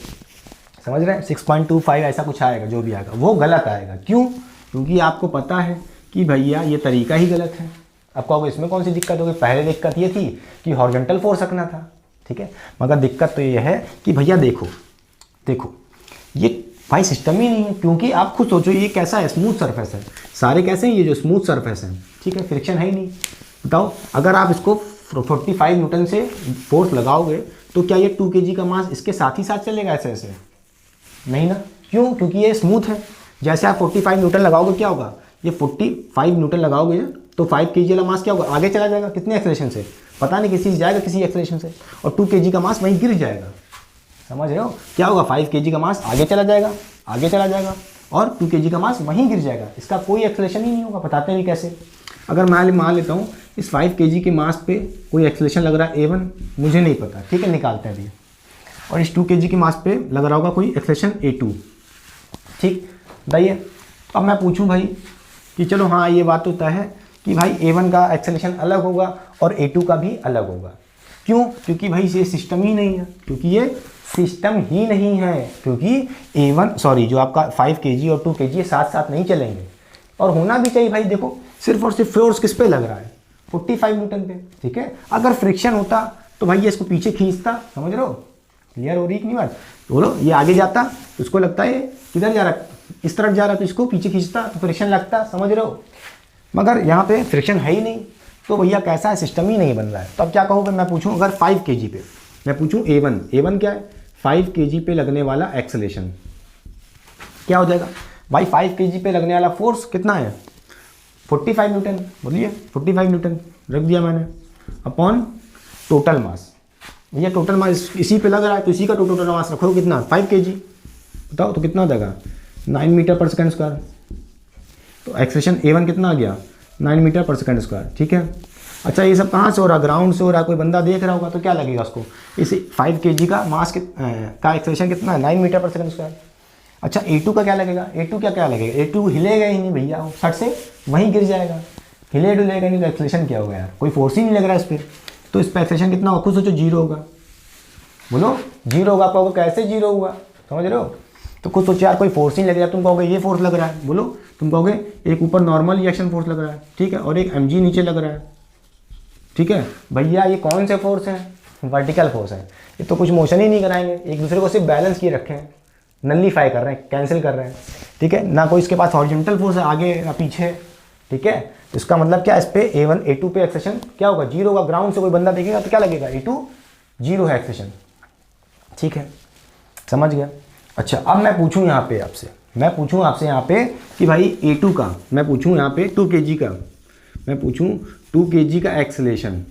समझ रहे हैं 6.25 ऐसा कुछ आएगा, जो भी आएगा वो गलत आएगा, क्यों, क्योंकि आपको पता है कि भैया ये तरीका ही गलत है। अब कहोगे इसमें कौन सी दिक्कत होगी, पहले दिक्कत ये थी कि हॉरिजॉन्टल फोर्स रखना था, ठीक है, मगर दिक्कत तो ये है कि भैया देखो देखो ये भाई सिस्टम ही नहीं है, क्योंकि आप खुद सोचो ये कैसा है, स्मूथ सरफेस है, सारे कैसे हैं ये जो स्मूथ सरफेस है, ठीक है, फ्रिक्शन है ही नहीं। बताओ अगर आप इसको 45 न्यूटन से फोर्स लगाओगे तो क्या ये 2 kg का मास इसके साथ ही साथ चलेगा ऐसे ऐसे, नहीं ना, क्यों, क्योंकि ये स्मूथ है, जैसे आप 45 न्यूटन लगाओगे क्या होगा, ये 45 न्यूटन लगाओगे तो 5 kg वाला मास क्या होगा, आगे चला जाएगा, कितने एक्सेलरेशन से पता नहीं, किसी से जाएगा किसी एक्सेलरेशन से, और 2 kg का मास वहीं गिर जाएगा, समझ रहे हो, क्या होगा 5 kg का मास आगे चला जाएगा, आगे चला जाएगा, और 2 kg का मास वहीं गिर जाएगा, इसका कोई एक्सेलरेशन ही नहीं होगा। बताते भी कैसे, अगर मैं मान लेता हूँ इस 5 kg के मास पे कोई एक्सेलरेशन लग रहा है A1, मुझे नहीं पता, ठीक है, निकालते हैं अभी, और इस 2 kg के मास पे लग रहा होगा कोई एक्सेलरेशन A2, ठीक, बताइए। अब मैं पूछूँ भाई कि चलो हाँ ये बात तो तय है कि भाई A1 का एक्सेलरेशन अलग होगा और A2 का भी अलग होगा, क्यों, क्योंकि भाई ये सिस्टम ही नहीं है, क्योंकि ये सिस्टम ही नहीं है, क्योंकि जो आपका 5 kg और 2 kg ये साथ साथ नहीं चलेंगे, और होना भी चाहिए भाई। देखो सिर्फ और सिर्फ फोर्स किस पे लग रहा है 45 न्यूटन पे, ठीक है, अगर फ्रिक्शन होता तो भाई ये इसको पीछे खींचता, समझ रहे हो, क्लियर हो रही कि नहीं बात, बोलो, ये आगे जाता तो उसको लगता है किधर जा रहा है, इस तरफ जा रहा है, तो इसको पीछे खींचता तो फ्रिक्शन लगता, समझ रहे हो, मगर यहाँ पे फ्रिक्शन है ही नहीं, तो भैया कैसा है, सिस्टम ही नहीं बन रहा है। तो अब क्या कहोगे, मैं पूछूँ अगर 5 kg पे, मैं पूछूँ A1 क्या है, 5 kg पे लगने वाला एक्सेलरेशन क्या हो जाएगा भाई, 5 kg पे लगने वाला फोर्स कितना है 45 न्यूटन, बोलिए 45 न्यूटन रख दिया मैंने, अपॉन टोटल मास, भैया टोटल मास इसी पे लग रहा है, तो इसी का टोटल मास रखो कितना 5 kg। बताओ तो कितना हो जाएगा 9 मीटर पर सेकंड स्क्वायर। तो एक्सप्रेशन A1 कितना आ गया 9 मीटर पर सेकंड स्क्वायर। ठीक है, अच्छा ये सब कहाँ से हो रहा है, ग्राउंड से हो रहा है, कोई बंदा देख रहा होगा तो क्या लगेगा उसको, इसे 5 kg का मास का एक्सप्रेशन कितना है 9 मीटर पर सेकंड स्क्वायर। अच्छा A2 का क्या लगेगा, A2 क्या लगेगा, A2 हिलेगा ही नहीं भैया, वो सट से वहीं गिर जाएगा, हिले डुलेगा नहीं तो एक्सलेशन क्या होगा यार, कोई फोर्स ही नहीं लग रहा है इस पर, तो इस पर एक्सलेशन कितना होगा खुद सोचो, 0 होगा। बोलो 0 होगा, आप कहोगे कैसे 0 हुआ, समझ रहे हो, तो खुद सोचो यार कोई फोर्स ही नहीं लग रहा, तुम कहोगे ये फोर्स लग रहा है, बोलो तुम कहोगे एक ऊपर नॉर्मल रिएक्शन फोर्स लग रहा है, ठीक है, और एक mg नीचे लग रहा है, ठीक है भैया ये कौन से फोर्स हैं, वर्टिकल फोर्स है, ये तो कुछ मोशन ही नहीं कराएंगे, एक दूसरे को सिर्फ बैलेंस किए रखे हैं, नल्लीफाई कर रहे हैं, कैंसिल कर रहे हैं, ठीक है, ना कोई इसके पास हॉरिजॉन्टल फोर्स है आगे ना पीछे, ठीक है, इसका मतलब क्या, इस पे A1 A2 पे एक्सेशन क्या होगा 0 होगा, ग्राउंड से कोई बंदा देखेगा तो क्या लगेगा A2 0 है एक्सेशन, ठीक है, समझ गया। अच्छा अब मैं पूछूं यहाँ पे आपसे, मैं पूछूं आपसे यहाँ पे कि भाई A2 का, मैं पूछूं यहाँ पे 2 kg का, मैं पूछूं 2 kg का एक्सेलेशन,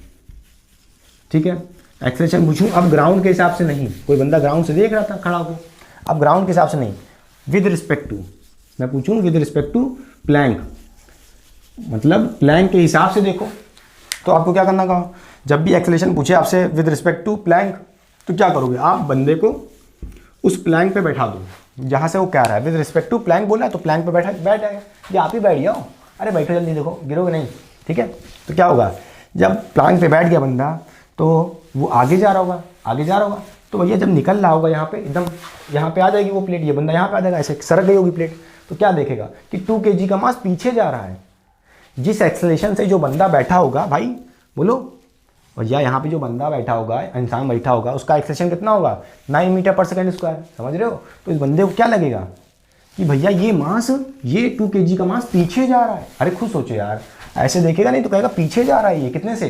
ठीक है, एक्सेलेशन पूछूं, अब ग्राउंड के हिसाब से नहीं, कोई बंदा ग्राउंड से देख रहा था खड़ा होकर, अब ग्राउंड के हिसाब से नहीं, विद रिस्पेक्ट टू, मैं पूछूं विद रिस्पेक्ट टू प्लैंक, मतलब प्लैंक के हिसाब से देखो, तो आपको क्या करना कहा, जब भी एक्सेलेशन पूछे आपसे विद रिस्पेक्ट टू प्लैंक, तो क्या करोगे आप बंदे को उस प्लैंक पे बैठा दो जहाँ से वो कह रहा है, विद रिस्पेक्ट टू प्लैंक बोला है तो प्लैंक पे बैठ जाएगा, या आप ही बैठ जाओ, अरे बैठो जल्दी, देखो गिरोगे नहीं, ठीक है, तो क्या होगा जब प्लैंक पे बैठ गया बंदा तो वो आगे जा रहा होगा, आगे जा रहा होगा, तो भैया जब निकल रहा होगा यहाँ पे एकदम यहाँ पे आ जाएगी वो प्लेट, ये बंदा यहाँ पे आ जाएगा, ऐसे सरक गई होगी प्लेट, तो क्या देखेगा कि 2 kg का मास पीछे जा रहा है, जिस एक्सेलेशन से जो बंदा बैठा होगा भाई, बोलो भैया यहाँ पे जो बंदा बैठा होगा, इंसान बैठा होगा, उसका एक्सेलेशन कितना होगा 9 मीटर पर सेकंड स्क्वायर, समझ रहे हो, तो इस बंदे को क्या लगेगा कि भैया ये मास, ये 2 kg का मास पीछे जा रहा है, अरे खुद सोचो यार, ऐसे देखेगा नहीं तो कहेगा पीछे जा रहा है ये, कितने से,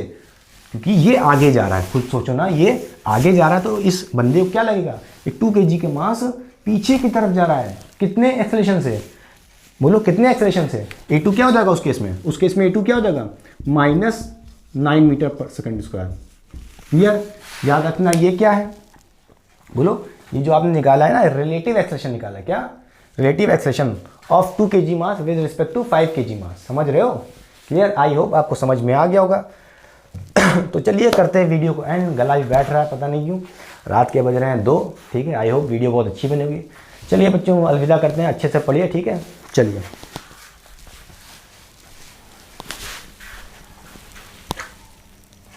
क्योंकि ये आगे जा रहा है, खुद सोचो ना, ये आगे जा रहा है, तो इस बंदे को क्या लगेगा, एक 2 kg के मास पीछे की तरफ जा रहा है, कितने एक्सेलेशन से, बोलो कितने एक्सेलेशन से, A2 क्या हो जाएगा उस केस में, उस केस में A2 क्या हो जाएगा -9 मीटर पर सेकंड स्क्वायर। क्लियर, याद रखना ये क्या है, बोलो ये जो आपने निकाला है ना, रिलेटिव एक्सेलेशन निकाला है, क्या relative acceleration of 2 kg mass with respect to 5 kg mass, समझ रहे हो। क्लियर, आई होप आपको समझ में आ गया होगा। तो चलिए करते हैं वीडियो को एंड, गला भी बैठ रहा है पता नहीं क्यों, रात के बज रहे हैं 2, ठीक है, आई होप वीडियो बहुत अच्छी बनेगी। चलिए बच्चों अलविदा करते हैं, अच्छे से पढ़िए, ठीक है, चलिए।